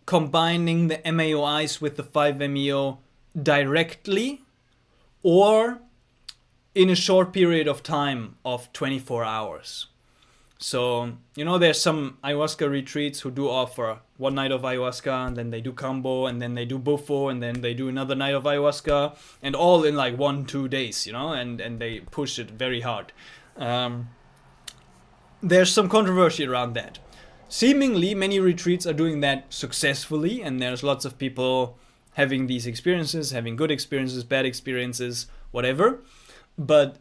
S1: combining the MAOIs with the 5-MeO directly, or in a short period of time of 24 hours. So, there's some ayahuasca retreats who do offer one night of ayahuasca, and then they do combo, and then they do bufo, and then they do another night of ayahuasca, and all in like 1-2 days, and they push it very hard. There's some controversy around that. Seemingly, many retreats are doing that successfully, and there's lots of people having these experiences, having good experiences, bad experiences, whatever. But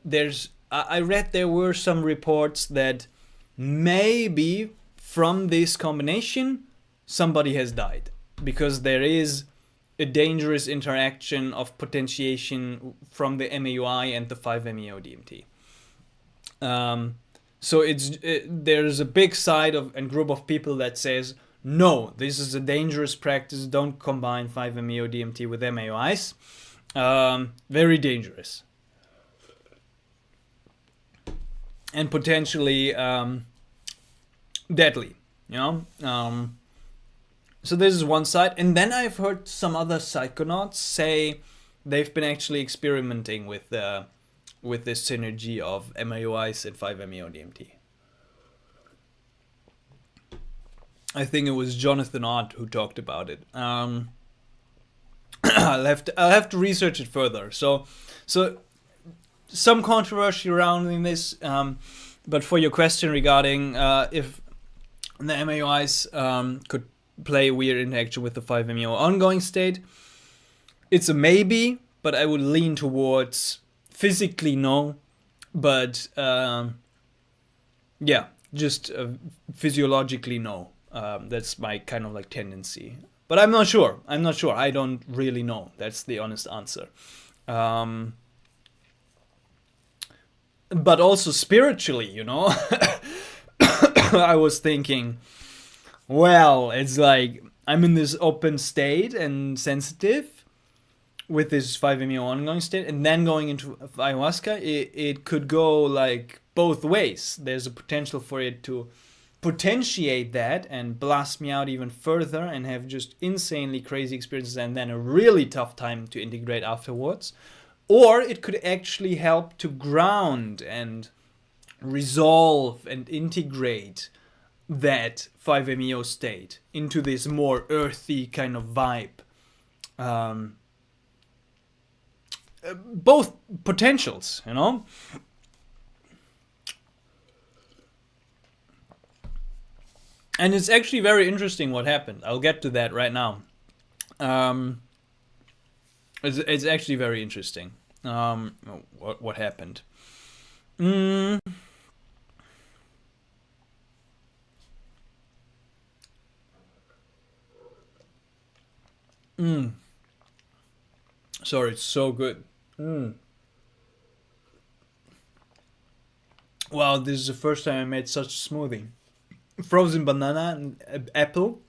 S1: I read there were some reports that maybe from this combination, somebody has died, because there is a dangerous interaction of potentiation from the MAOI and the 5-MeO DMT. So there's a big side and group of people that says, no, this is a dangerous practice. Don't combine 5-MeO DMT with MAOIs. Very dangerous. And potentially deadly, so this is one side. And then I've heard some other psychonauts say they've been actually experimenting with this synergy of MAOIs and 5-MeO DMT. I think it was Jonathan Ott who talked about it. I'll have to research it further. So some controversy around this, but for your question regarding if the MAOIs could play a weird interaction with the 5-MeO ongoing state, it's a maybe, but I would lean towards physically no, but just physiologically no. That's my kind of like tendency, but I'm not sure. I don't really know. That's the honest answer. But also spiritually, I was thinking, well, it's like I'm in this open state and sensitive with this 5-MeO ongoing state, and then going into ayahuasca, it could go like both ways. There's a potential for it to potentiate that and blast me out even further and have just insanely crazy experiences and then a really tough time to integrate afterwards. Or it could actually help to ground and resolve and integrate that 5-MeO state into this more earthy kind of vibe. Both potentials, And it's actually very interesting what happened. I'll get to that right now. It's actually very interesting. What happened? Sorry, it's so good. Wow, this is the first time I made such a smoothie. Frozen banana and apple,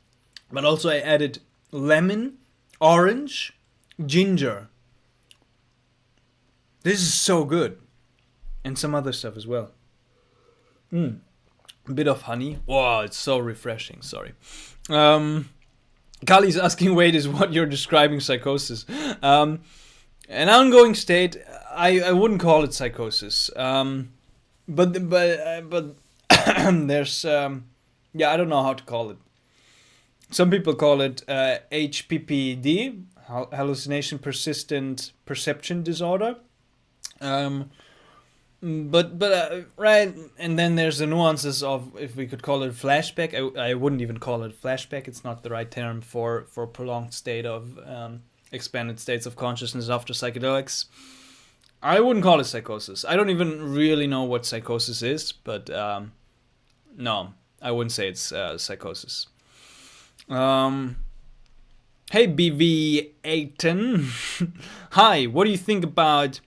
S1: but also I added lemon, orange, ginger. This is so good. And some other stuff as well. A bit of honey. Wow, it's so refreshing. Sorry. Kali's asking, wait, is what you're describing psychosis? An ongoing state, I wouldn't call it psychosis. But there's, I don't know how to call it. Some people call it HPPD, hallucination persistent perception disorder. But right, and then there's the nuances of, if we could call it flashback. I wouldn't even call it flashback. It's not the right term for prolonged state of expanded states of consciousness after psychedelics. I wouldn't call it psychosis. I don't even really know what psychosis is, but no, I wouldn't say it's psychosis. Hey BV18, hi. What do you think about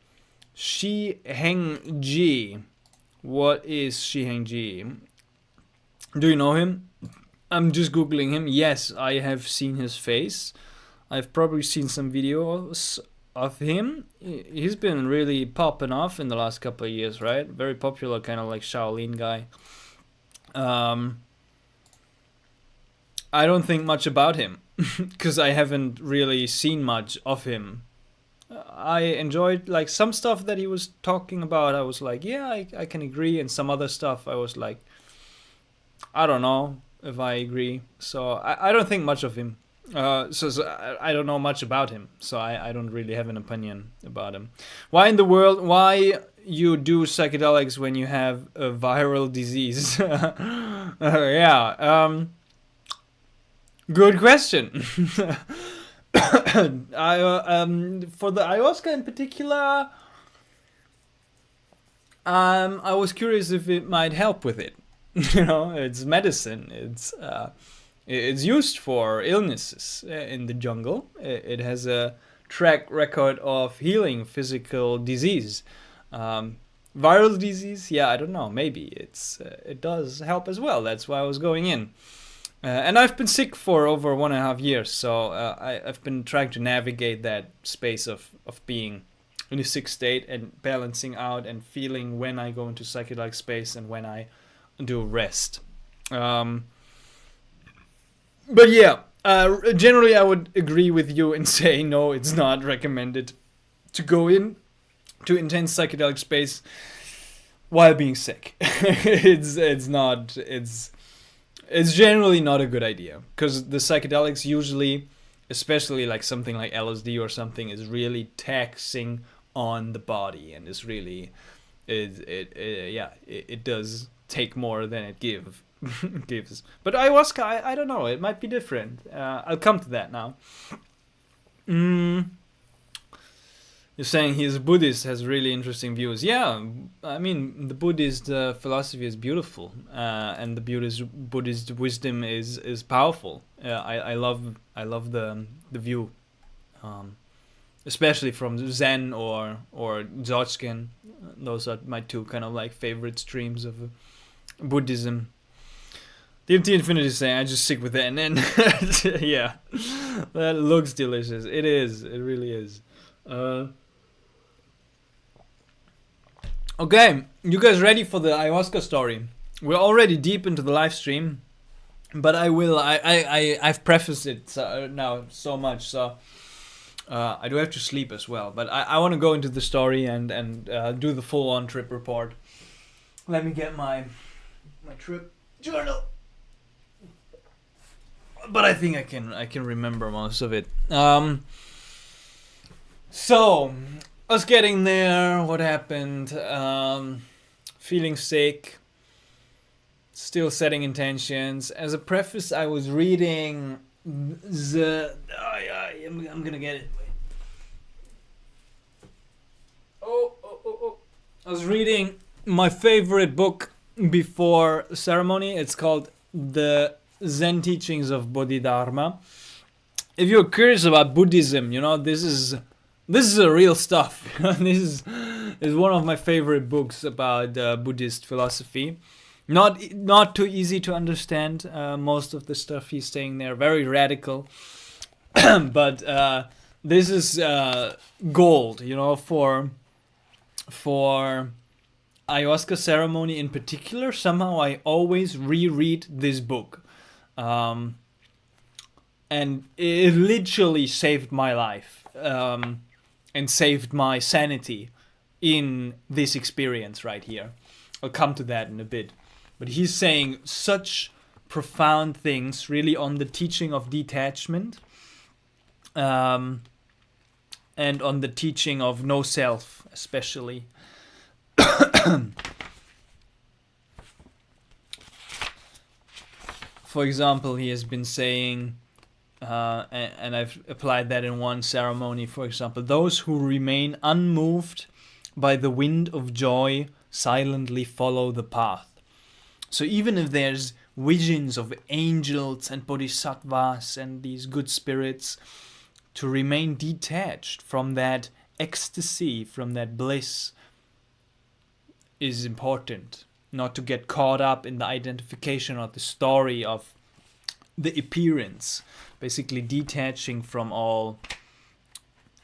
S1: Shi Heng Ji? What is Shi Heng Ji? Do you know him? I'm just googling him. Yes, I have seen his face. I've probably seen some videos of him. He's been really popping off in the last couple of years, right? Very popular, kind of like Shaolin guy. I don't think much about him because I haven't really seen much of him. I enjoyed like some stuff that he was talking about. I was like, yeah, I can agree. And some other stuff I was like, I don't know if I agree. So I don't think much of him. So I don't know much about him. So I don't really have an opinion about him. Why in the world, why you do psychedelics when you have a viral disease? Yeah. Good question. For the ayahuasca in particular, I was curious if it might help with it. You know, it's medicine. It's used for illnesses in the jungle. It has a track record of healing physical disease. Viral disease, yeah, I don't know. Maybe it does help as well. That's why I was going in. And I've been sick for over 1.5 years, so I've been trying to navigate that space of being in a sick state and balancing out and feeling when I go into psychedelic space and when I do rest. But yeah, generally I would agree with you and say no, it's not recommended to go in to intense psychedelic space while being sick. It's generally not a good idea because the psychedelics usually, especially like something like LSD or something, is really taxing on the body and is really, it does take more than it gives. But ayahuasca, I don't know, it might be different. I'll come to that now. You're saying he's Buddhist, has really interesting views. Yeah, I mean, the Buddhist philosophy is beautiful, and the Buddhist wisdom is powerful. I love the view, especially from Zen or Dzogchen. Those are my two kind of like favorite streams of Buddhism. DMT Infinity is saying I just stick with it, and then yeah, that looks delicious. It is. It really is. Okay, you guys ready for the ayahuasca story? We're already deep into the live stream, but I've prefaced it now so much, so I do have to sleep as well. But I want to go into the story and do the full-on trip report. Let me get my trip journal. But I think I can remember most of it. So, us getting there, what happened, feeling sick, still setting intentions. As a preface, I was reading I'm gonna get it. Wait. Oh. I was reading my favorite book before ceremony. It's called The Zen Teachings of Bodhidharma. If you're curious about Buddhism, you know, this is a real stuff. This is one of my favorite books about Buddhist philosophy. Not too easy to understand. Most of the stuff he's saying there, very radical. But this is gold, you know, for ayahuasca ceremony in particular. Somehow I always reread this book. And it literally saved my life. And saved my sanity in this experience right here. I'll come to that in a bit. But he's saying such profound things really on the teaching of detachment. and on the teaching of no self, especially. For example, he has been saying, and I've applied that in one ceremony, for example, those who remain unmoved by the wind of joy silently follow the path. So even if there's visions of angels and bodhisattvas and these good spirits, to remain detached from that ecstasy, from that bliss, is important. Not to get caught up in the identification or the story of the appearance. Basically detaching from all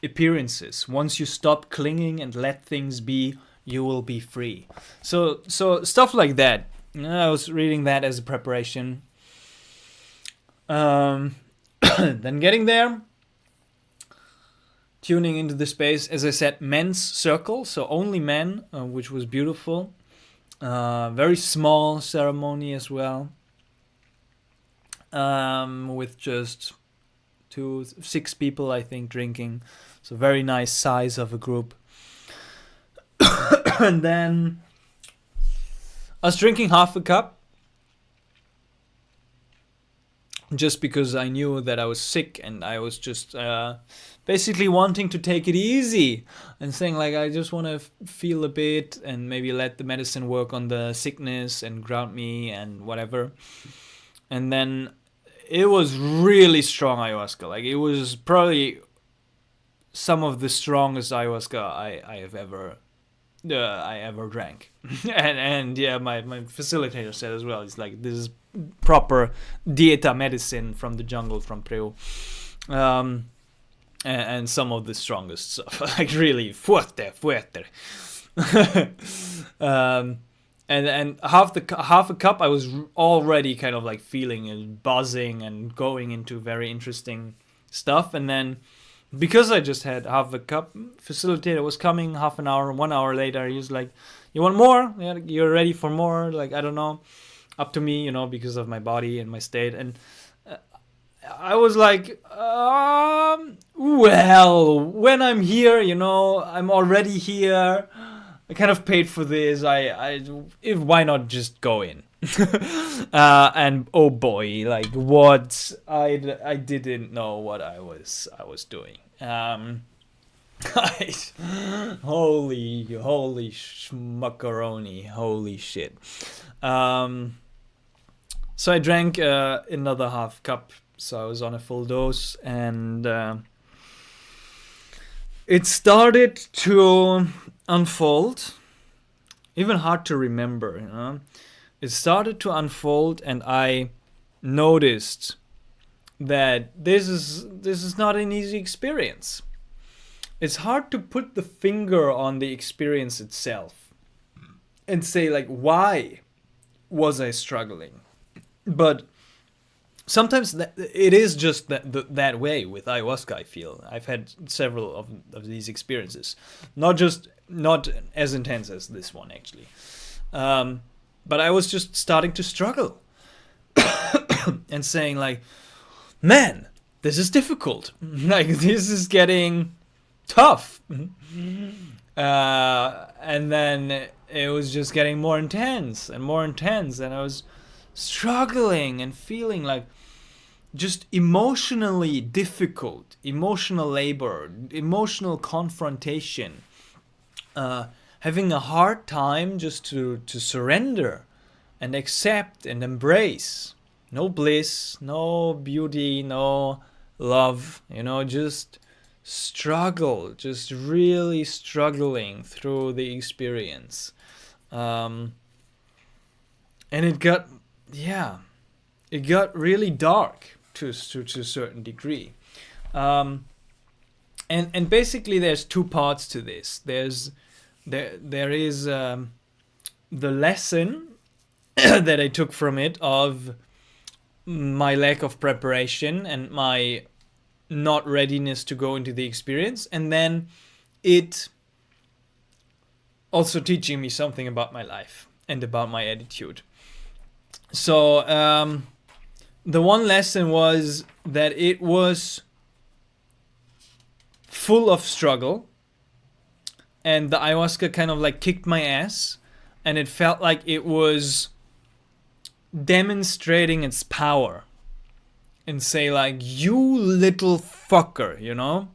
S1: appearances. Once you stop clinging and let things be, you will be free. So stuff like that. I was reading that as a preparation. Then getting there, tuning into the space. As I said, men's circle, so only men, which was beautiful. Very small ceremony as well, with just 6 people, I think, drinking. So very nice size of a group. And then I was drinking half a cup, just because I knew that I was sick, and I was just basically wanting to take it easy and saying like, I just want to feel a bit and maybe let the medicine work on the sickness and ground me and whatever. And then it was really strong ayahuasca. Like, it was probably some of the strongest ayahuasca I have ever drank. and yeah, my facilitator said as well, it's like, this is proper dieta medicine from the jungle, from Peru. And some of the strongest stuff, like really fuerte. And half a cup, I was already kind of like feeling and buzzing and going into very interesting stuff. And then because I just had half a cup, facilitator was coming 1 hour later. He was like, "You want more? You're ready for more?" Like, I don't know, up to me, because of my body and my state. And I was like, well, when I'm here, I'm already here. I kind of paid for this. Why not just go in? And oh boy, like, what I didn't know what I was doing. Holy schmuckaroni, holy shit. So I drank another half cup. So I was on a full dose, and it started to unfold. Even hard to remember, It started to unfold, and I noticed that this is not an easy experience. It's hard to put the finger on the experience itself and say, like, why was I struggling? But sometimes it is just that way with ayahuasca, I feel. I've had several of these experiences. Not as intense as this one, actually. But I was just starting to struggle. And saying, like, man, this is difficult. Like, this is getting tough. And then it was just getting more intense. And I was struggling and feeling like just emotionally difficult, emotional labor, emotional confrontation, having a hard time just to surrender and accept and embrace. No bliss, no beauty, no love, just struggle, just really struggling through the experience. And it got really dark to a certain degree. And basically there's 2 parts to this. There is the lesson that I took from it of my lack of preparation and my not readiness to go into the experience, and then it also teaching me something about my life and about my attitude. So the one lesson was that it was full of struggle, and the ayahuasca kind of like kicked my ass, and it felt like it was demonstrating its power and say like, you little fucker, you know,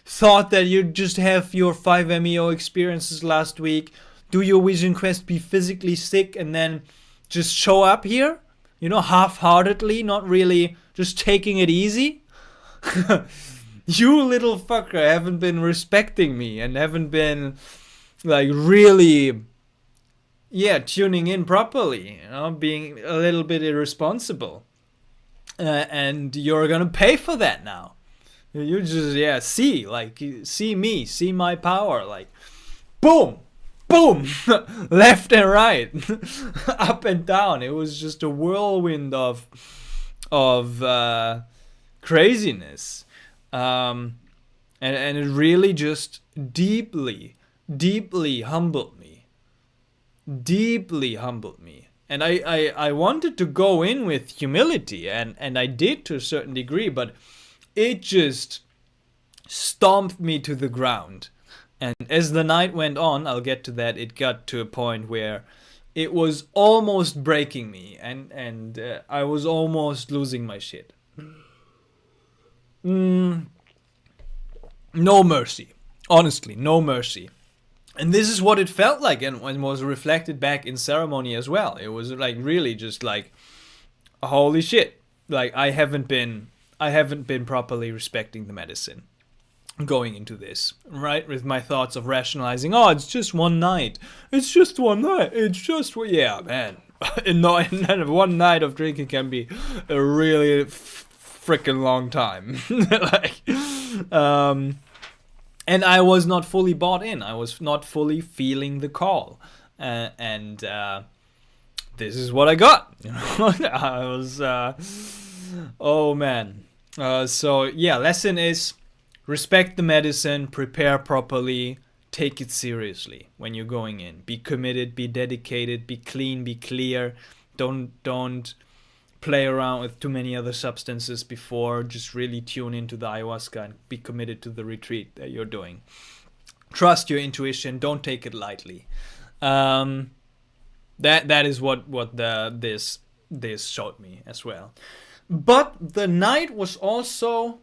S1: thought that you'd just have your 5-MeO experiences last week, do your vision quest, be physically sick, and then just show up here, you know, half-heartedly, not really, just taking it easy. You little fucker haven't been respecting me and haven't been like really, yeah, tuning in properly, you know, being a little bit irresponsible. And you're gonna pay for that now. You just, yeah, see me, see my power, like, boom, boom, left and right, up and down. It was just a whirlwind of craziness, and it really just deeply humbled me, and I wanted to go in with humility, and I did to a certain degree, but it just stomped me to the ground. And as the night went on, I'll get to that, it got to a point where it was almost breaking me, and I was almost losing my shit. No mercy. Honestly, no mercy. And this is what it felt like, and was reflected back in ceremony as well. It was like really just like, holy shit. Like I haven't been properly respecting the medicine going into this, right? With my thoughts of rationalizing, oh, it's just one night. It's just, yeah, man. One night of drinking can be a really freaking long time. Like, and I was not fully bought in. I was not fully feeling the call. And this is what I got. You know, I was, oh man. So yeah, lesson is respect the medicine, prepare properly, take it seriously when you're going in. Be committed, be dedicated, be clean, be clear. Don't play around with too many other substances before. Just really tune into the ayahuasca and be committed to the retreat that you're doing. Trust your intuition. Don't take it lightly. That is what this showed me as well. But the night was also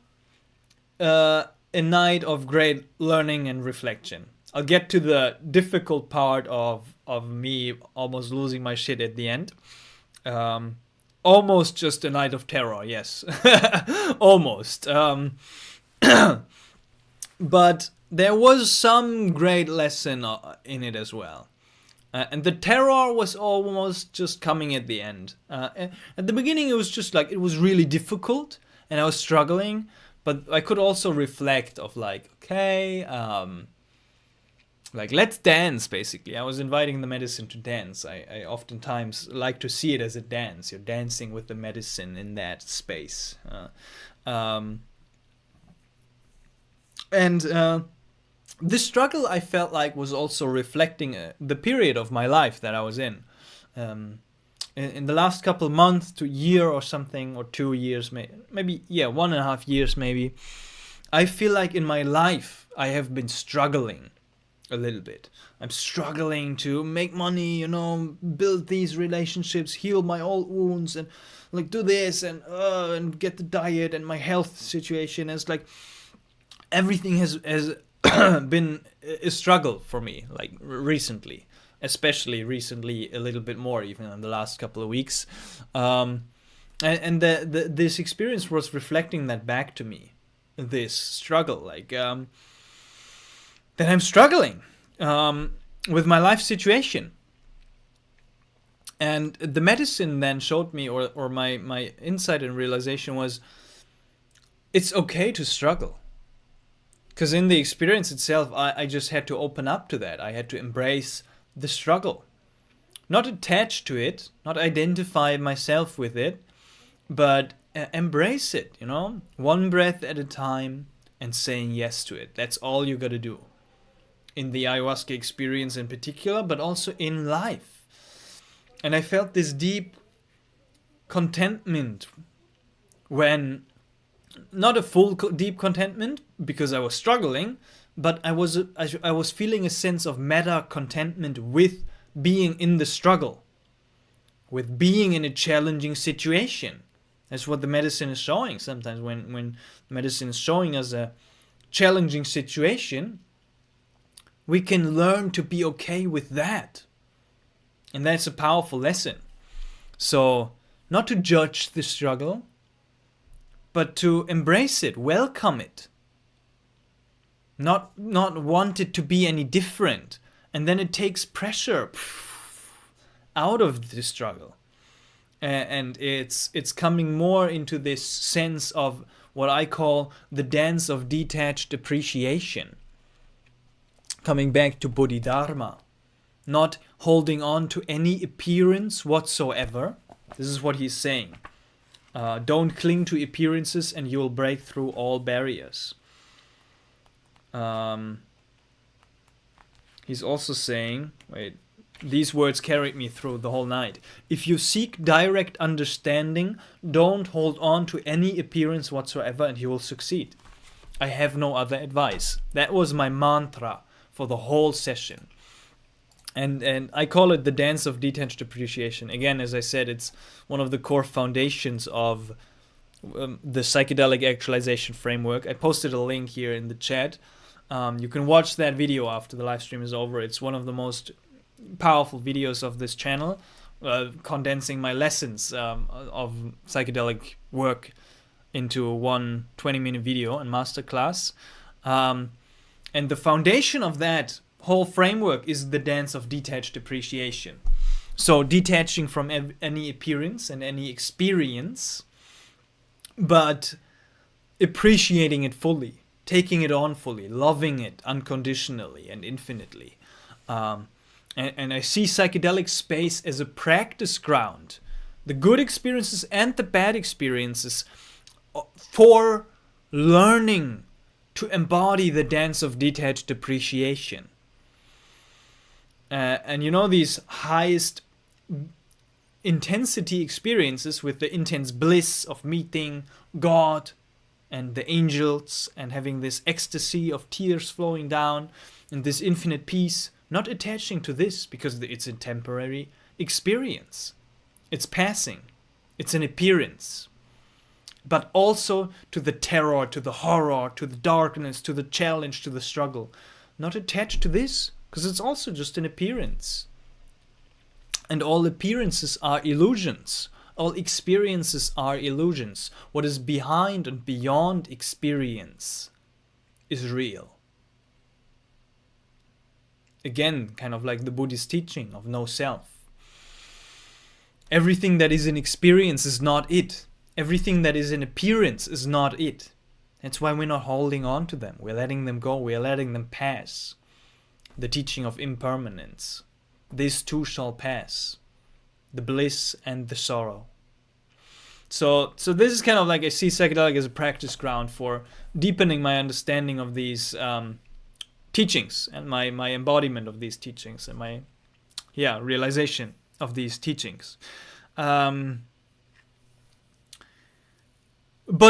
S1: a night of great learning and reflection. I'll get to the difficult part of me almost losing my shit at the end. Almost just a night of terror, yes. Almost. But there was some great lesson in it as well. And the terror was almost just coming at the end. At the beginning, it was just like, it was really difficult and I was struggling. But I could also reflect of like, okay, like let's dance, basically. I was inviting the medicine to dance. I oftentimes like to see it as a dance. You're dancing with the medicine in that space. This struggle, I felt like, was also reflecting the period of my life that I was in. In the last couple of months to year or something, or 2 years, maybe, yeah, 1.5 years maybe, I feel like in my life I have been struggling a little bit. I'm struggling to make money, you know, build these relationships, heal my old wounds, and like do this and get the diet and my health situation. It's like everything has been a struggle for me, like recently. Especially recently, a little bit more, even in the last couple of weeks. This experience was reflecting that back to me. This struggle, like, that I'm struggling with my life situation. And the medicine then showed me, or my insight and realization was, it's okay to struggle. Because in the experience itself, I just had to open up to that. I had to embrace the struggle, not attach to it, not identify myself with it, but embrace it, you know, one breath at a time and saying yes to it. That's all you gotta do in the ayahuasca experience in particular, but also in life. And I felt this deep contentment when not a full deep contentment because I was struggling, but I was feeling a sense of meta contentment with being in the struggle, with being in a challenging situation. That's what the medicine is showing. Sometimes when medicine is showing us a challenging situation, we can learn to be okay with that. And that's a powerful lesson. So, not to judge the struggle, but to embrace it, welcome it. Not want it to be any different. And then it takes pressure out of the struggle. And it's coming more into this sense of what I call the dance of detached appreciation. Coming back to Bodhidharma. Not holding on to any appearance whatsoever. This is what he's saying. Don't cling to appearances and you will break through all barriers. He's also saying, these words carried me through the whole night. If you seek direct understanding, don't hold on to any appearance whatsoever and you will succeed. I have no other advice. That was my mantra for the whole session. And I call it the dance of detached appreciation. Again, as I said, it's one of the core foundations of the Psychedelic Actualization framework. I posted a link here in the chat. You can watch that video after the live stream is over. It's one of the most powerful videos of this channel, condensing my lessons of psychedelic work into one 20-minute video and masterclass. And the foundation of that whole framework is the dance of detached appreciation. So detaching from any appearance and any experience, but appreciating it fully, taking it on fully, loving it unconditionally and infinitely. And I see psychedelic space as a practice ground, the good experiences and the bad experiences, for learning to embody the dance of detached appreciation. And these highest intensity experiences with the intense bliss of meeting God and the angels and having this ecstasy of tears flowing down and this infinite peace, not attaching to this because it's a temporary experience. It's passing. It's an appearance. But also to the terror, to the horror, to the darkness, to the challenge, to the struggle. Not attached to this, because it's also just an appearance. And all appearances are illusions. All experiences are illusions. What is behind and beyond experience is real. Again, kind of like the Buddhist teaching of no self. Everything that is an experience is not it. Everything that is an appearance is not it. That's why we're not holding on to them. We're letting them go. We're letting them pass. The teaching of impermanence. This too shall pass. The bliss and the sorrow. So this is kind of like I see psychedelic as a practice ground for deepening my understanding of these teachings and my embodiment of these teachings and my realization of these teachings. But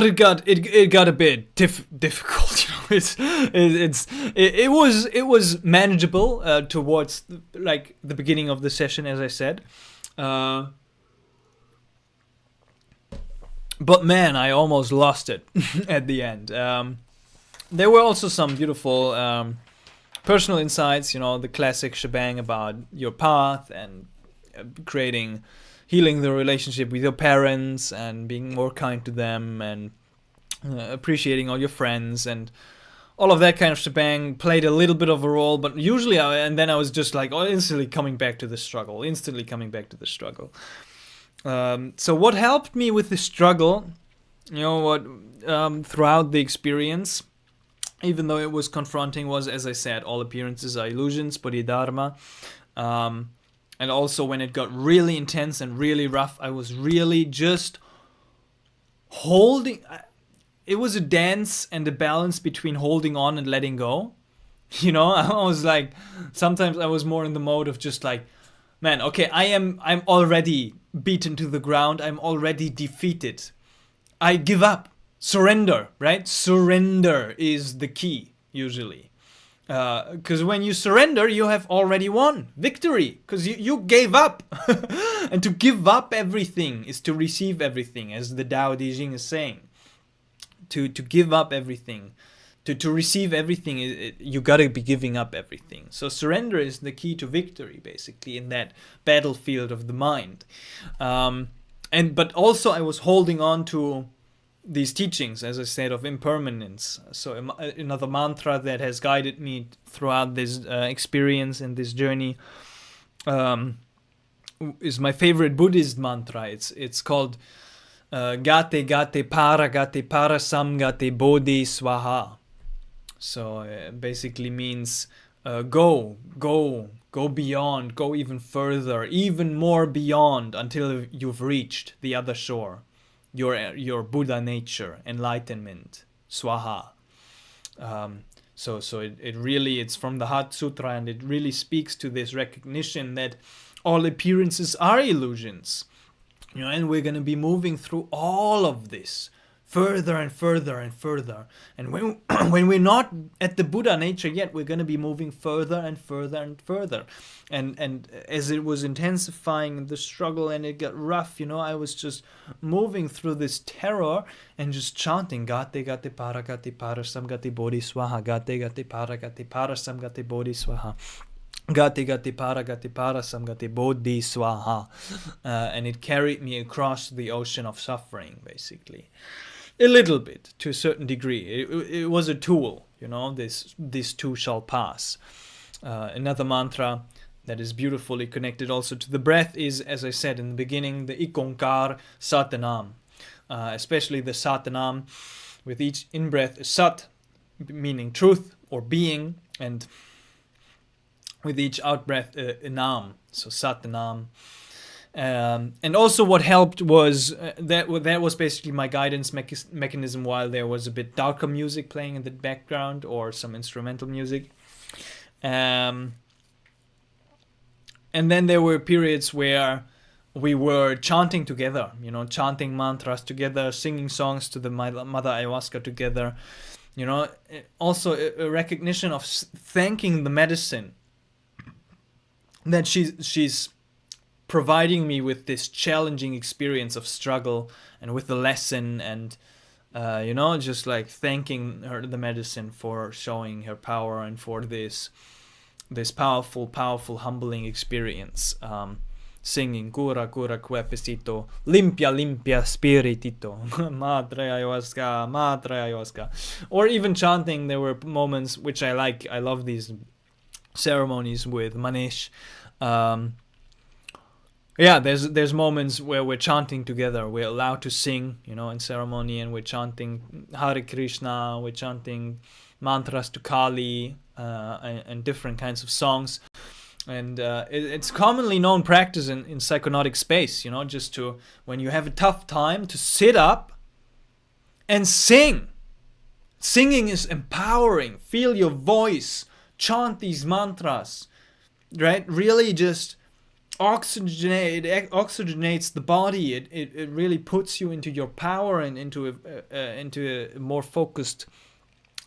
S1: it got a bit difficult. It was manageable towards the beginning of the session, as I said. But man, I almost lost it at the end. There were also some beautiful personal insights, the classic shebang about your path and healing the relationship with your parents and being more kind to them and appreciating all your friends and all of that kind of shebang played a little bit of a role, but usually then I was just instantly coming back to the struggle. So what helped me with the struggle, throughout the experience, even though it was confronting, was, as I said, all appearances are illusions, Bodhidharma. And also when it got really intense and really rough, I was really just holding. It was a dance and a balance between holding on and letting go. I was sometimes I was more in the mode of just man, okay, I'm already beaten to the ground. I'm already defeated. I give up. surrender, right? Surrender is the key usually. Because when you surrender, you have already won victory, because you gave up. And to give up everything is to receive everything, as the Tao Te Ching is saying. To give up everything, to receive everything, you gotta be giving up everything. So surrender is the key to victory, basically, in that battlefield of the mind. But also I was holding on to these teachings, as I said, of impermanence. So another mantra that has guided me throughout this experience and this journey is my favorite Buddhist mantra. It's called Gate Gate Para Sam Gate Bodhi Swaha. So it basically means go beyond, go even further, even more beyond, until you've reached the other shore. Your Buddha nature, enlightenment, Swaha. So it really, it's from the Heart Sutra, and it really speaks to this recognition that all appearances are illusions, and we're going to be moving through all of this further and further and further. And when we're not at the Buddha nature yet, we're going to be moving further and further and further. And as it was intensifying the struggle and it got rough, I was just moving through this terror and just chanting Gate Gate Para Samgate Bodhi Swaha, Gate Gate Para Samgate Bodhi Swaha, Gate Gate Para Samgate Bodhi Swaha. And it carried me across the ocean of suffering, basically. A little bit, to a certain degree. It was a tool, this too shall pass. Another mantra that is beautifully connected also to the breath is, as I said in the beginning, the Ikonkar Satanam. Especially the Satanam, with each in-breath, Sat, meaning truth or being, and with each out-breath, Nam, so Satanam. And also what helped was that was basically my guidance mechanism while there was a bit darker music playing in the background or some instrumental music. And then there were periods where we were chanting together, chanting mantras together, singing songs to the Mother Ayahuasca together. Also a recognition of thanking the medicine that she's providing me with this challenging experience of struggle, and with the lesson, and just like thanking her, the medicine, for showing her power, and for this powerful humbling experience. Singing Cura cuerpecito, limpia spiritito, Madre Ayahuasca, or even chanting. There were moments which I love these ceremonies with Manish. There's moments where we're chanting together. We're allowed to sing, in ceremony, and we're chanting Hare Krishna, we're chanting mantras to Kali, and different kinds of songs. And it's commonly known practice in psychonautic space, just to, when you have a tough time, to sit up and sing. Singing is empowering. Feel your voice. Chant these mantras, right? Really just oxygenates the body. It really puts you into your power and into a more focused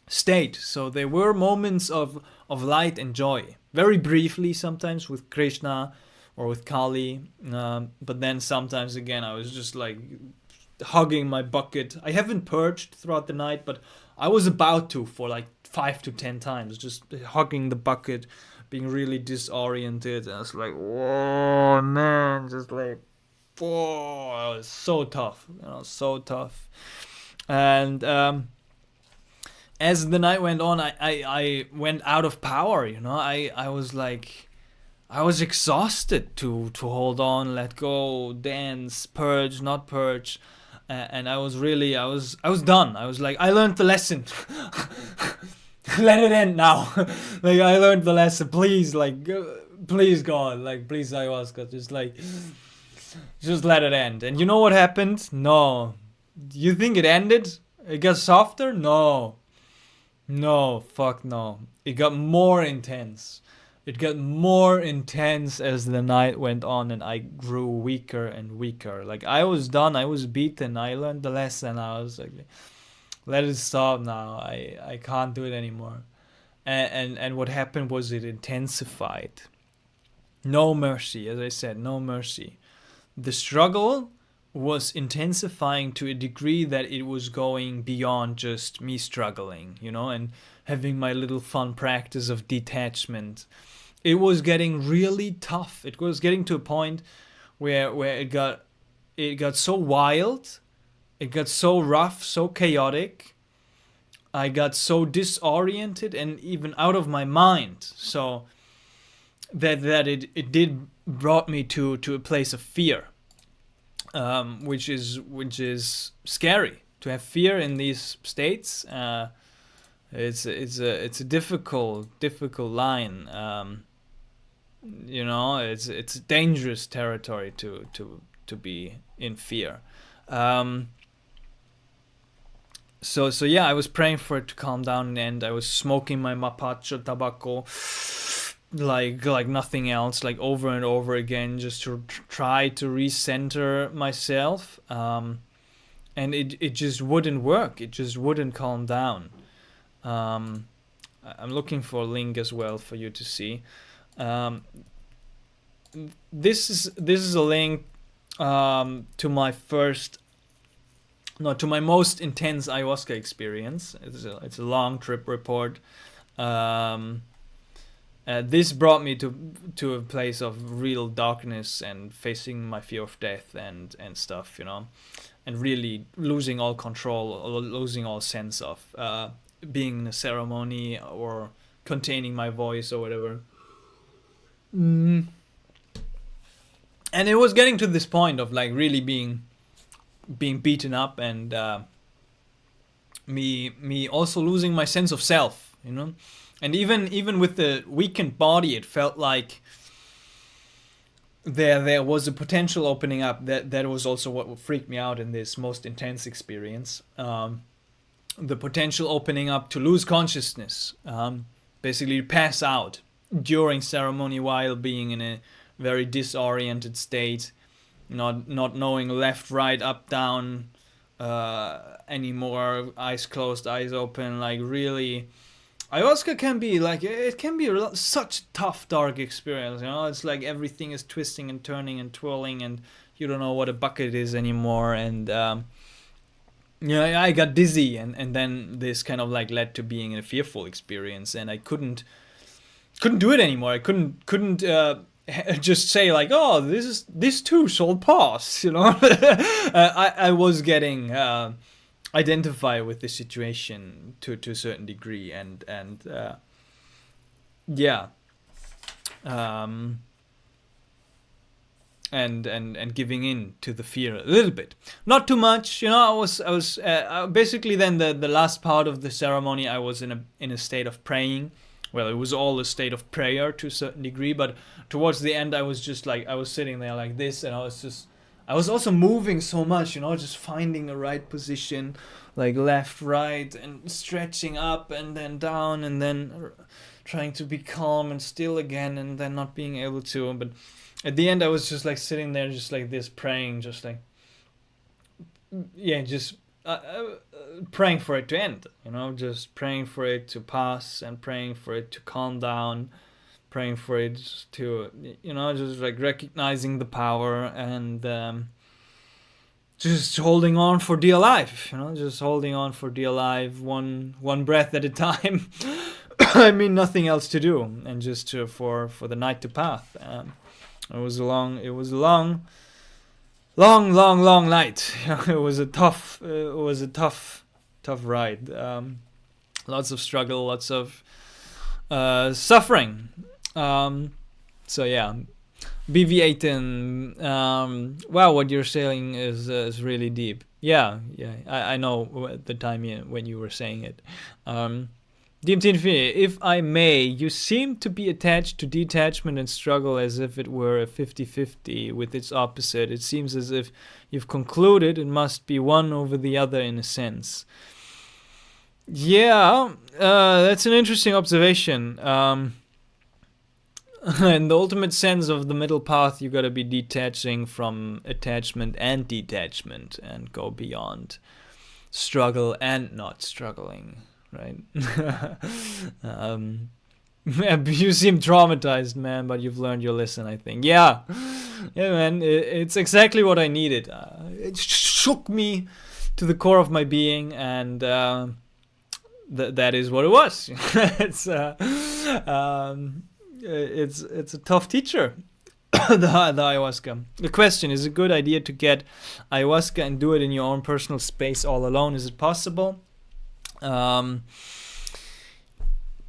S1: state. So there were moments of light and joy, very briefly sometimes with Krishna or with Kali, but then sometimes again I was just like hugging my bucket. I haven't purged throughout the night, but I was about to, for like 5 to 10 times, just hugging the bucket, being really disoriented. And I was like, whoa, man, just like, whoa, it was so tough, so tough. And as the night went on, I went out of power, I was like, I was exhausted to hold on, let go, dance, purge, not purge. And I was done. I was like, I learned the lesson. Let it end now. Like, I learned the lesson. Please, please God, please Ayahuasca, just let it end. And you know what happened? No. You think it ended? It got softer? No, fuck no. It got more intense. It got more intense as the night went on, and I grew weaker and weaker. Like, I was done. I was beaten. I learned the lesson. I was like, let it stop now. I can't do it anymore. And what happened was it intensified. No mercy, as I said, no mercy. The struggle was intensifying to a degree that it was going beyond just me struggling, and having my little fun practice of detachment. It was getting really tough. It was getting to a point where it got so wild, it got so rough, so chaotic. I got so disoriented and even out of my mind. So that it did brought me to a place of fear, which is scary. To have fear in these states, it's a difficult line. It's dangerous territory to be in fear. So yeah, I was praying for it to calm down, and I was smoking my mapacho tobacco like nothing else, like over and over again, just to try to recenter myself. And it just wouldn't work. It just wouldn't calm down. I'm looking for a link as well for you to see. This is a link to my to my most intense ayahuasca experience. It's a long trip report. This brought me to a place of real darkness and facing my fear of death and stuff, and really losing all control, losing all sense of being in a ceremony or containing my voice or whatever. And it was getting to this point of like really being beaten up, and me also losing my sense of self, and even with the weakened body, it felt like there was a potential opening up. That was also what freaked me out in this most intense experience. The potential opening up to lose consciousness, basically pass out during ceremony while being in a very disoriented state, not knowing left, right, up, down anymore, eyes closed, eyes open. Like really, ayahuasca can be such a tough, dark experience. It's like everything is twisting and turning and twirling, and you don't know what a bucket is anymore. And I got dizzy, and then this kind of like led to being in a fearful experience, and I couldn't do it anymore. I couldn't just say like, oh, this too shall pass. I was getting identify with the situation to a certain degree, and giving in to the fear a little bit, not too much. I was basically then the last part of the ceremony, I was in a state of praying. Well, it was all a state of prayer to a certain degree, but towards the end, I was just like, I was sitting there like this, and I was also moving so much, just finding a right position, like left, right, and stretching up and then down, and then trying to be calm and still again, and then not being able to. But at the end, I was just like sitting there, just like this, praying, just like, just praying for it to end, just praying for it to pass, and praying for it to calm down, praying for it to, just like recognizing the power, and just holding on for dear life, just holding on for dear life, one breath at a time. I mean, nothing else to do, and just for the night to pass. It was a long night. It was a tough ride. Lots of struggle, lots of suffering. So yeah, BV18. Wow, what you're saying is really deep. Yeah. I know at the time when you were saying it. DMT Infinity, if I may, you seem to be attached to detachment and struggle as if it were a 50-50 with its opposite. It seems as if you've concluded it must be one over the other in a sense. Yeah, that's an interesting observation. In the ultimate sense of the middle path, you gotta be detaching from attachment and detachment and go beyond. struggle and not struggling, right? You seem traumatized, man, but you've learned your lesson, I think. Yeah, man, it's exactly what I needed. It shook me to the core of my being, and that is what it was. It's a tough teacher. the ayahuasca. The question is: a good idea to get ayahuasca and do it in your own personal space all alone? Is it possible?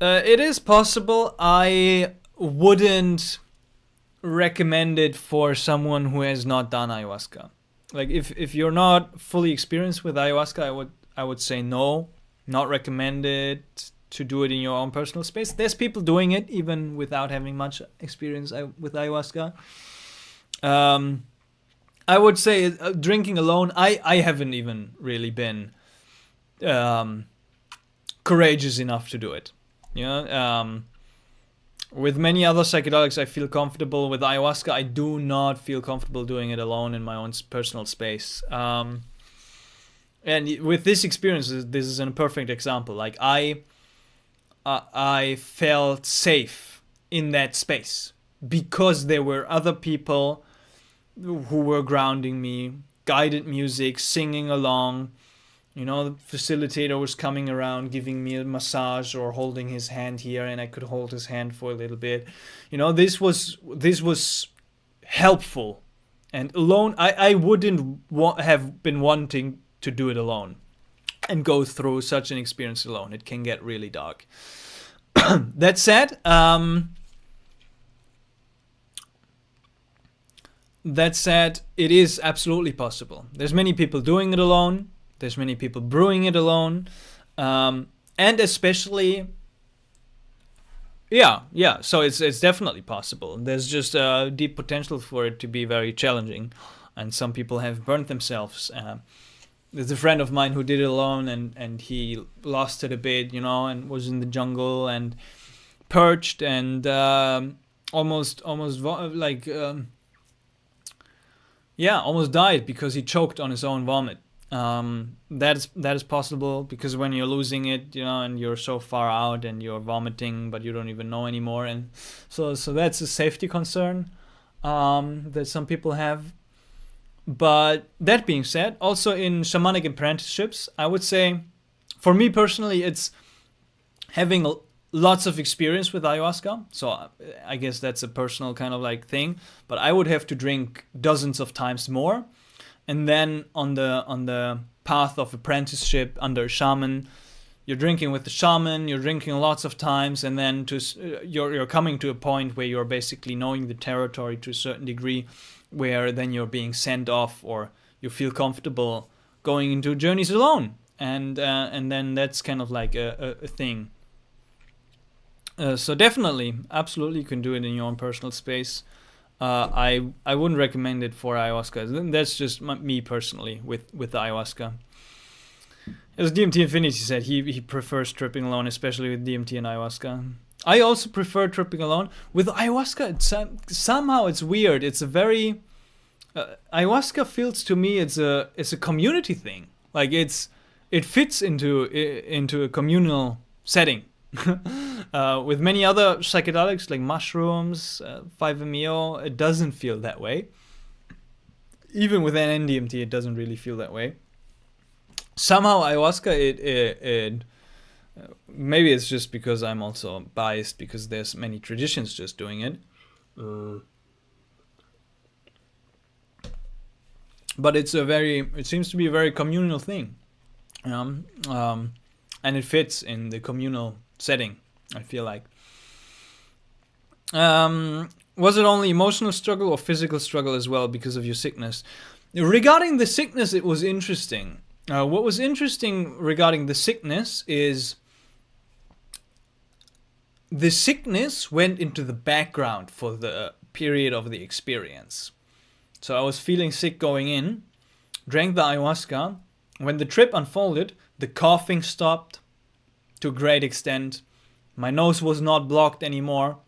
S1: It is possible. I wouldn't recommend it for someone who has not done ayahuasca. Like if you're not fully experienced with ayahuasca, I would say no, not recommended to do it in your own personal space. There's people doing it even without having much experience with ayahuasca. I would say drinking alone. I haven't even really been courageous enough to do it. With many other psychedelics, I feel comfortable. With ayahuasca, I do not feel comfortable doing it alone in my own personal space. And with this experience, this is a perfect example. Like I felt safe in that space because there were other people who were grounding me, guided music, singing along. The facilitator was coming around, giving me a massage or holding his hand here, and I could hold his hand for a little bit. This was helpful. And alone, I wouldn't have been wanting to do it alone and go through such an experience alone. It can get really dark. That said, it is absolutely possible. There's many people doing it alone. There's many people brewing it alone, and especially, so it's definitely possible. There's just a deep potential for it to be very challenging, and some people have burnt themselves. There's a friend of mine who did it alone, and he lost it a bit, and was in the jungle and perched and almost died because he choked on his own vomit. That is possible because when you're losing it, and you're so far out and you're vomiting, but you don't even know anymore, and so that's a safety concern that some people have. But that being said, also in shamanic apprenticeships, I would say, for me personally, it's having lots of experience with ayahuasca. So I guess that's a personal kind of like thing. But I would have to drink dozens of times more. And then on the path of apprenticeship under a shaman, you're drinking with the shaman, you're drinking lots of times, and then you're coming to a point where you're basically knowing the territory to a certain degree, where then you're being sent off or you feel comfortable going into journeys alone, and then that's kind of like a thing. So definitely, absolutely, you can do it in your own personal space. I wouldn't recommend it for ayahuasca. That's just me personally with the ayahuasca. As DMT Infinity said, he prefers tripping alone, especially with DMT and ayahuasca. I also prefer tripping alone. With ayahuasca, somehow it's weird. It's a very ayahuasca feels to me it's a community thing. Like it fits into a communal setting. With many other psychedelics like mushrooms, 5-MeO, it doesn't feel that way. Even with NDMT, it doesn't really feel that way. Somehow ayahuasca, it maybe it's just because I'm also biased because there's many traditions just doing it. But it seems to be a very communal thing, and it fits in the communal setting, I feel like. Was it only emotional struggle or physical struggle as well because of your sickness? Regarding the sickness, it was interesting. What was interesting regarding the sickness is the sickness went into the background for the period of the experience. So I was feeling sick going in, drank the ayahuasca. When the trip unfolded, the coughing stopped to a great extent. My nose was not blocked anymore.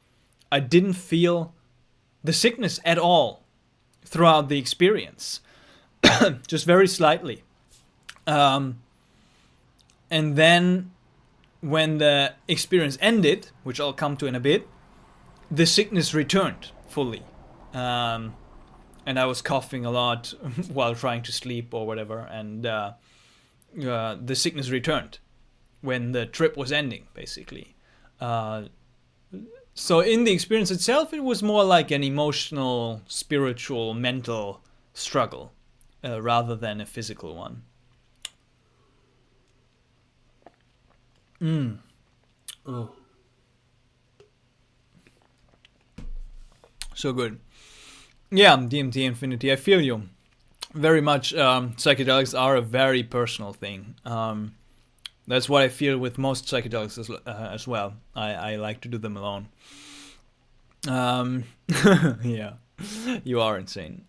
S1: I didn't feel the sickness at all throughout the experience, just very slightly. And then when the experience ended, which I'll come to in a bit, the sickness returned fully. And I was coughing a lot while trying to sleep or whatever, and the sickness returned when the trip was ending, basically. So in the experience itself, it was more like an emotional, spiritual, mental struggle rather than a physical one. Oh. So good. Yeah, DMT Infinity, I feel you. Very much, psychedelics are a very personal thing. That's what I feel with most psychedelics as well. I like to do them alone. Yeah, you are insane.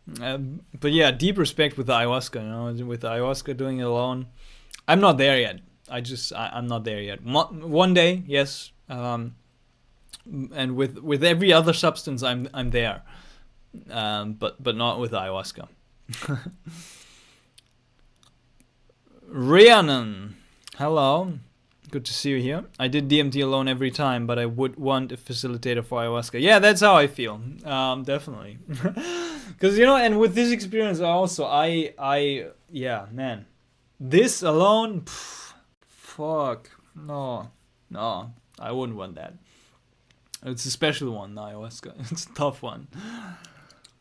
S1: But yeah, deep respect with the ayahuasca. You know, with the ayahuasca doing it alone, I'm not there yet. I'm not there yet. One day, yes. And with every other substance, I'm there. But not with ayahuasca. Rhiannon, hello. Good to see you here. I did DMT alone every time, but I would want a facilitator for ayahuasca. Yeah, that's how I feel. Definitely. Because, you know, and with this experience also, yeah, man. This alone, fuck. No, I wouldn't want that. It's a special one, ayahuasca. It's a tough one.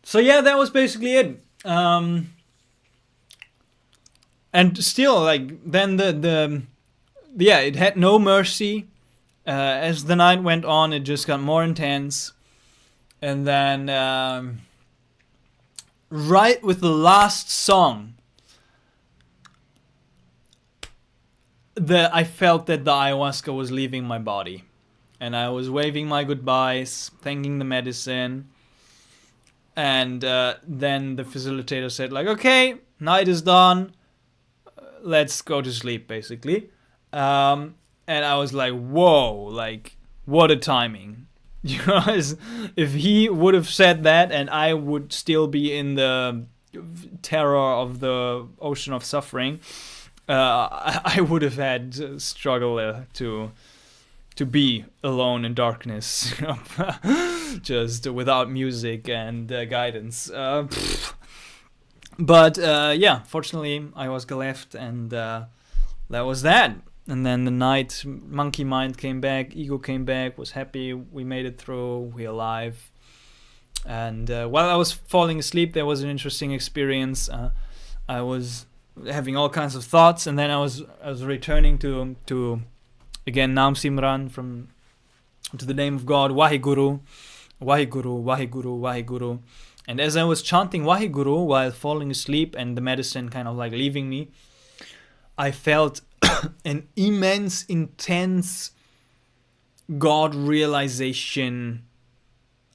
S1: So yeah, that was basically it. And still, like, then it had no mercy. As the night went on, it just got more intense. And then, right with the last song, I felt that the ayahuasca was leaving my body. And I was waving my goodbyes, thanking the medicine. And then the facilitator said, like, okay, night is done. Let's go to sleep, basically. And I was like, whoa, like, what a timing. You know, if he would have said that and I would still be in the terror of the ocean of suffering, I would have had to struggle to be alone in darkness, you know, just without music and guidance. But yeah, fortunately, ayahuasca left, and that was that. And then the night, monkey mind came back, ego came back, was happy, we made it through, we're alive. And while I was falling asleep, there was an interesting experience. I was having all kinds of thoughts, and then I was returning to again, Nam Simran, to the name of God, Waheguru, Waheguru, Waheguru, Waheguru. And as I was chanting Waheguru while falling asleep and the medicine kind of like leaving me, I felt an immense, intense God realization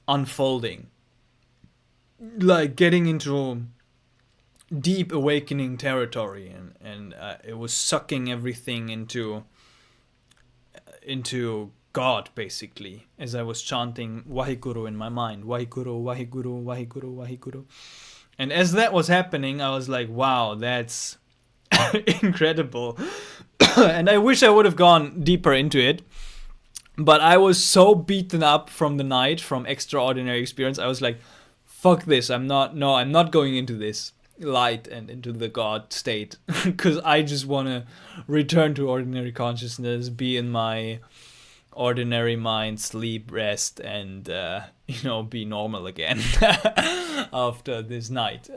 S1: unfolding. Like getting into deep awakening territory, and it was sucking everything into God, basically, as I was chanting Waheguru in my mind. Waheguru, Waheguru, Waheguru, Waheguru. And as that was happening, I was like, wow, that's incredible. And I wish I would have gone deeper into it. But I was so beaten up from the night, from extraordinary experience. I was like, fuck this. I'm not going into this light and into the God state. Because I just want to return to ordinary consciousness, be in my ordinary mind, sleep, rest, and be normal again after this night.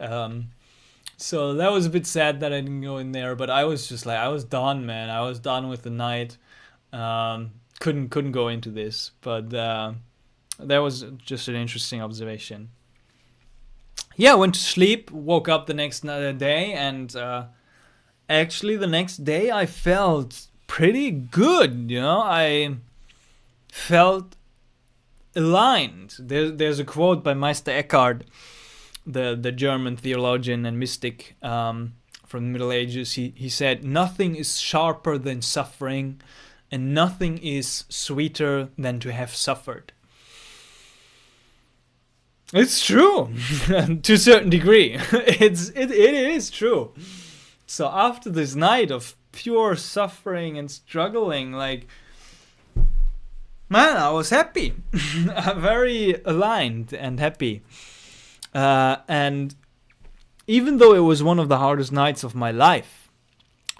S1: So that was a bit sad that I didn't go in there, but I was just like, I was done, man. I was done with the night. Couldn't go into this, but that was just an interesting observation. Yeah, went to sleep, woke up the next day, and actually the next day I felt pretty good, you know. I felt aligned. There's a quote by Meister Eckhart, the German theologian and mystic from the Middle Ages. He said, nothing is sharper than suffering, and nothing is sweeter than to have suffered. It's true. To a certain degree. It is true. So after this night of pure suffering and struggling, like, man, I was happy. Very aligned and happy. And even though it was one of the hardest nights of my life,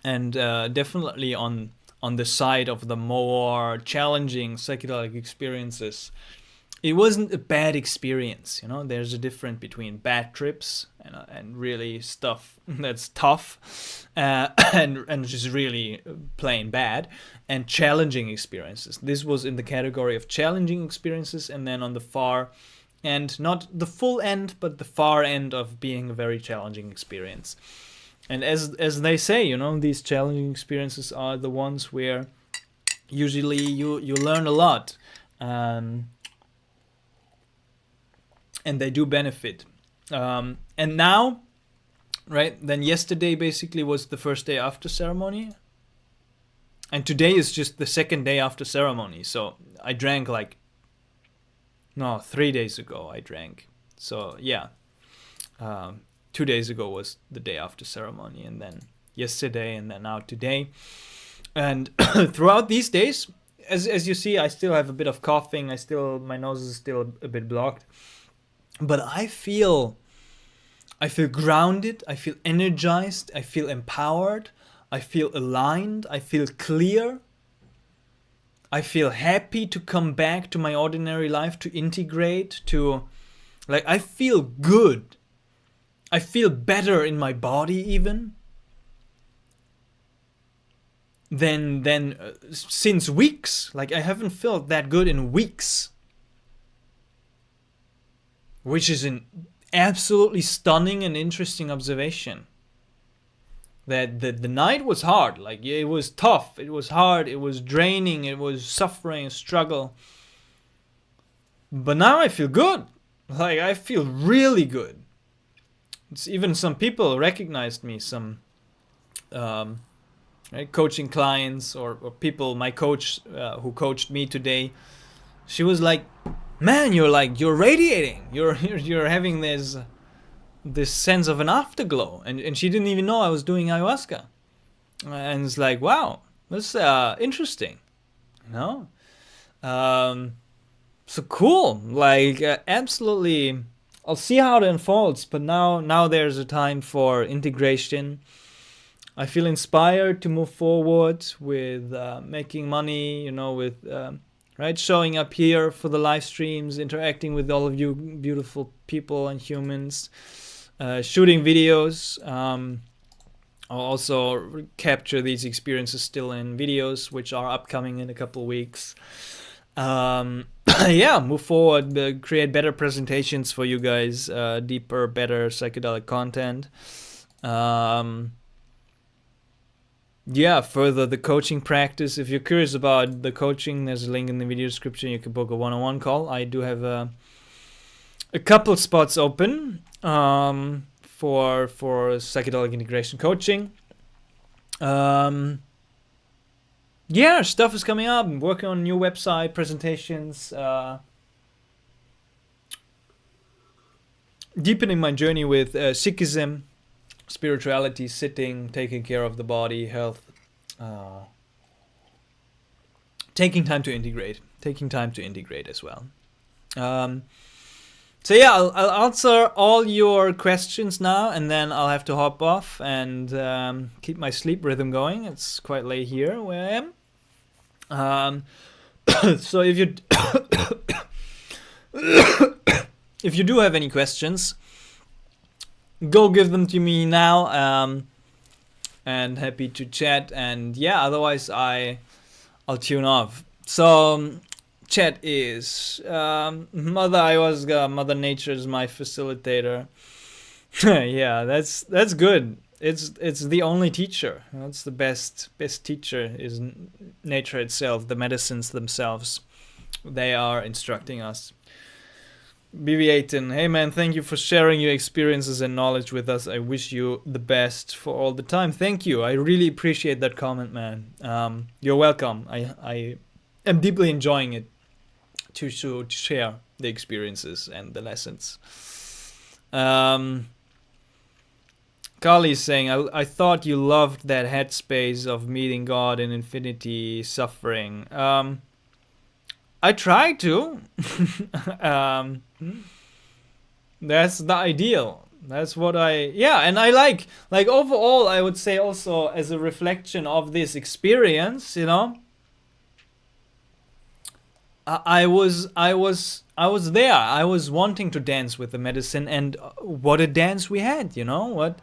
S1: and definitely on the side of the more challenging psychedelic experiences, it wasn't a bad experience. You know, there's a difference between bad trips and really stuff that's tough, and just really plain bad, and challenging experiences. This was in the category of challenging experiences, and then on the far end, not the full end, but the far end of being a very challenging experience. And as they say, you know, these challenging experiences are the ones where usually you learn a lot. And they do benefit. And now, right, then yesterday basically was the first day after ceremony. And today is just the second day after ceremony. So I drank 3 days ago I drank. So yeah, 2 days ago was the day after ceremony, and then yesterday, and then now today. And throughout these days, as you see, I still have a bit of coughing. My nose is still a bit blocked. But I feel grounded, I feel energized, I feel empowered, I feel aligned, I feel clear. I feel happy to come back to my ordinary life, to integrate, I feel good. I feel better in my body even than since weeks. Like, I haven't felt that good in weeks. Which is an absolutely stunning and interesting observation. That the night was hard. Like, it was tough. It was hard. It was draining. It was suffering, struggle. But now I feel good. Like, I feel really good. It's even some people recognized me. Some coaching clients or people. My coach who coached me today. She was like, man, you're radiating. You're having this sense of an afterglow, and she didn't even know I was doing ayahuasca, and it's like, wow, that's interesting, you know. So cool, absolutely. I'll see how it unfolds, but now there's a time for integration. I feel inspired to move forward with making money, you know, with right, showing up here for the live streams, interacting with all of you beautiful people and humans, shooting videos. I'll also capture these experiences still in videos, which are upcoming in a couple of weeks. Yeah, move forward, create better presentations for you guys, deeper, better psychedelic content. Yeah, further the coaching practice. If you're curious about the coaching, there's a link in the video description. You can book a one-on-one call. I do have a couple spots open for psychedelic integration coaching. Yeah, stuff is coming up. I'm working on a new website, presentations, deepening my journey with Sikhism, spirituality, sitting, taking care of the body, health, taking time to integrate as well. So yeah, I'll answer all your questions now, and then I'll have to hop off and keep my sleep rhythm going. It's quite late here where I am. So if you if you do have any questions, go give them to me now, and happy to chat. And yeah, otherwise I'll tune off. So chat is Mother Ayahuasca, Mother Nature is my facilitator. Yeah, that's good. It's the only teacher. That's the best teacher is nature itself, the medicines themselves. They are instructing us. BB18, hey man, thank you for sharing your experiences and knowledge with us. I wish you the best for all the time. Thank you. I really appreciate that comment, man. You're welcome. I am deeply enjoying it to share the experiences and the lessons. Kali is saying, I thought you loved that headspace of meeting God in infinity suffering. I try to. um, that's the ideal. That's what and I like overall, I would say also as a reflection of this experience, you know, I was there. I was wanting to dance with the medicine, and what a dance we had, you know. What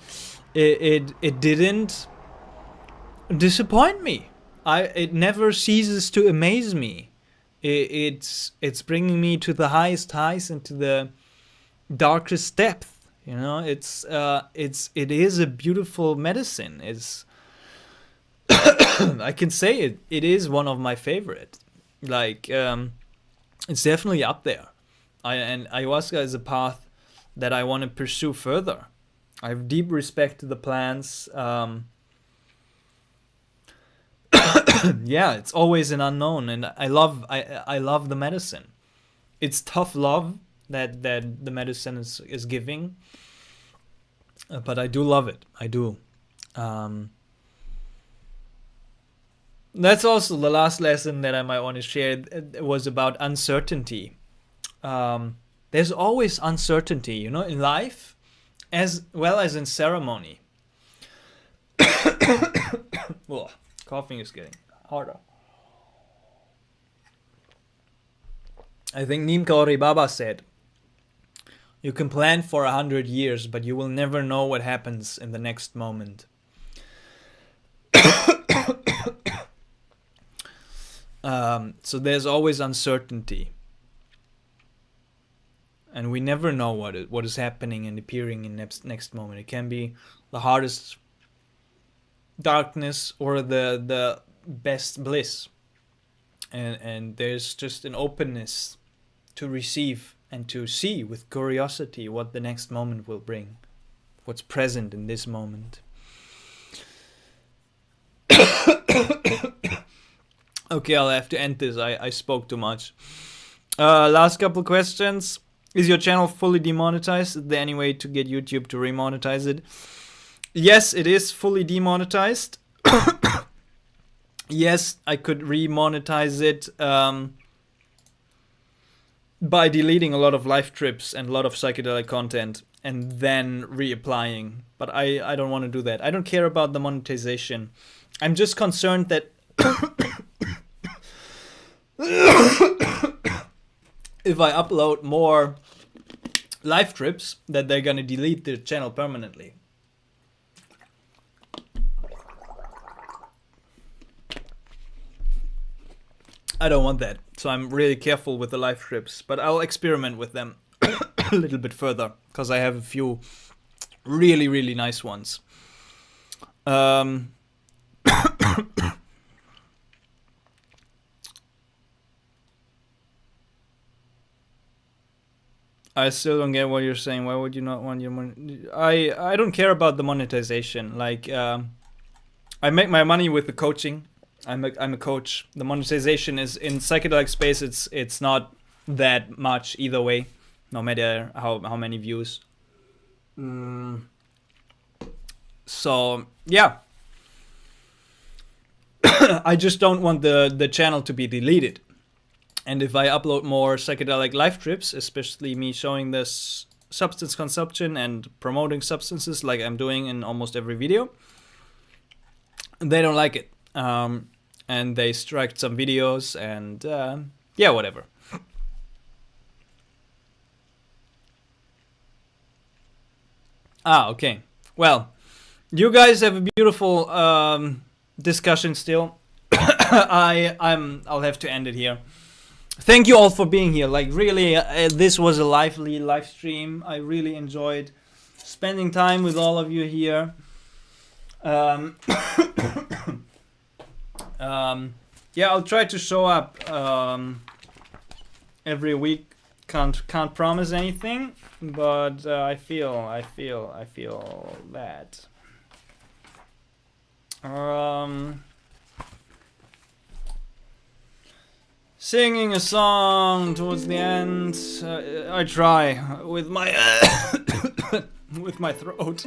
S1: it didn't disappoint me. It never ceases to amaze me. It's bringing me to the highest highs and to the darkest depth. You know, it is a beautiful medicine. It's I can say it is one of my favorite. Like it's definitely up there. And ayahuasca is a path that I want to pursue further. I have deep respect to the plants. Yeah, it's always an unknown, and I love the medicine. It's tough love that the medicine is giving, but I do love it. I do. That's also the last lesson that I might want to share. It was about uncertainty. There's always uncertainty, you know, in life as well as in ceremony. Ugh, coughing is getting harder. I think Neem Kauri Baba said, you can plan for 100 years, but you will never know what happens in the next moment. So there's always uncertainty. And we never know what is happening and appearing in next moment. It can be the hardest darkness or the best bliss. And there's just an openness to receive and to see with curiosity what the next moment will bring, what's present in this moment. Okay, I'll have to end this. I spoke too much. Last couple questions. Is your channel fully demonetized? Is there any way to get YouTube to remonetize it? Yes, it is fully demonetized. Yes, I could remonetize it by deleting a lot of live trips and a lot of psychedelic content and then reapplying. But I don't want to do that. I don't care about the monetization. I'm just concerned that if I upload more live trips, that they're gonna delete the channel permanently. I don't want that, so I'm really careful with the live trips, but I'll experiment with them a little bit further, because I have a few really, really nice ones. I still don't get what you're saying. Why would you not want your money? I don't care about the monetization. Like, I make my money with the coaching. I'm a coach. The monetization is in psychedelic space. It's not that much either way, no matter how many views. So yeah, I just don't want the channel to be deleted. And if I upload more psychedelic live trips, especially me showing this substance consumption and promoting substances like I'm doing in almost every video, they don't like it. And they strike some videos and yeah, whatever. Okay. Well, you guys have a beautiful discussion still. I'll have to end it here. Thank you all for being here. Like, really, this was a lively live stream. I really enjoyed spending time with all of you here. Yeah, I'll try to show up every week. Can't promise anything, but I feel that. Singing a song towards the end. I try with my with my throat.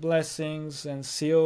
S1: blessings, and see you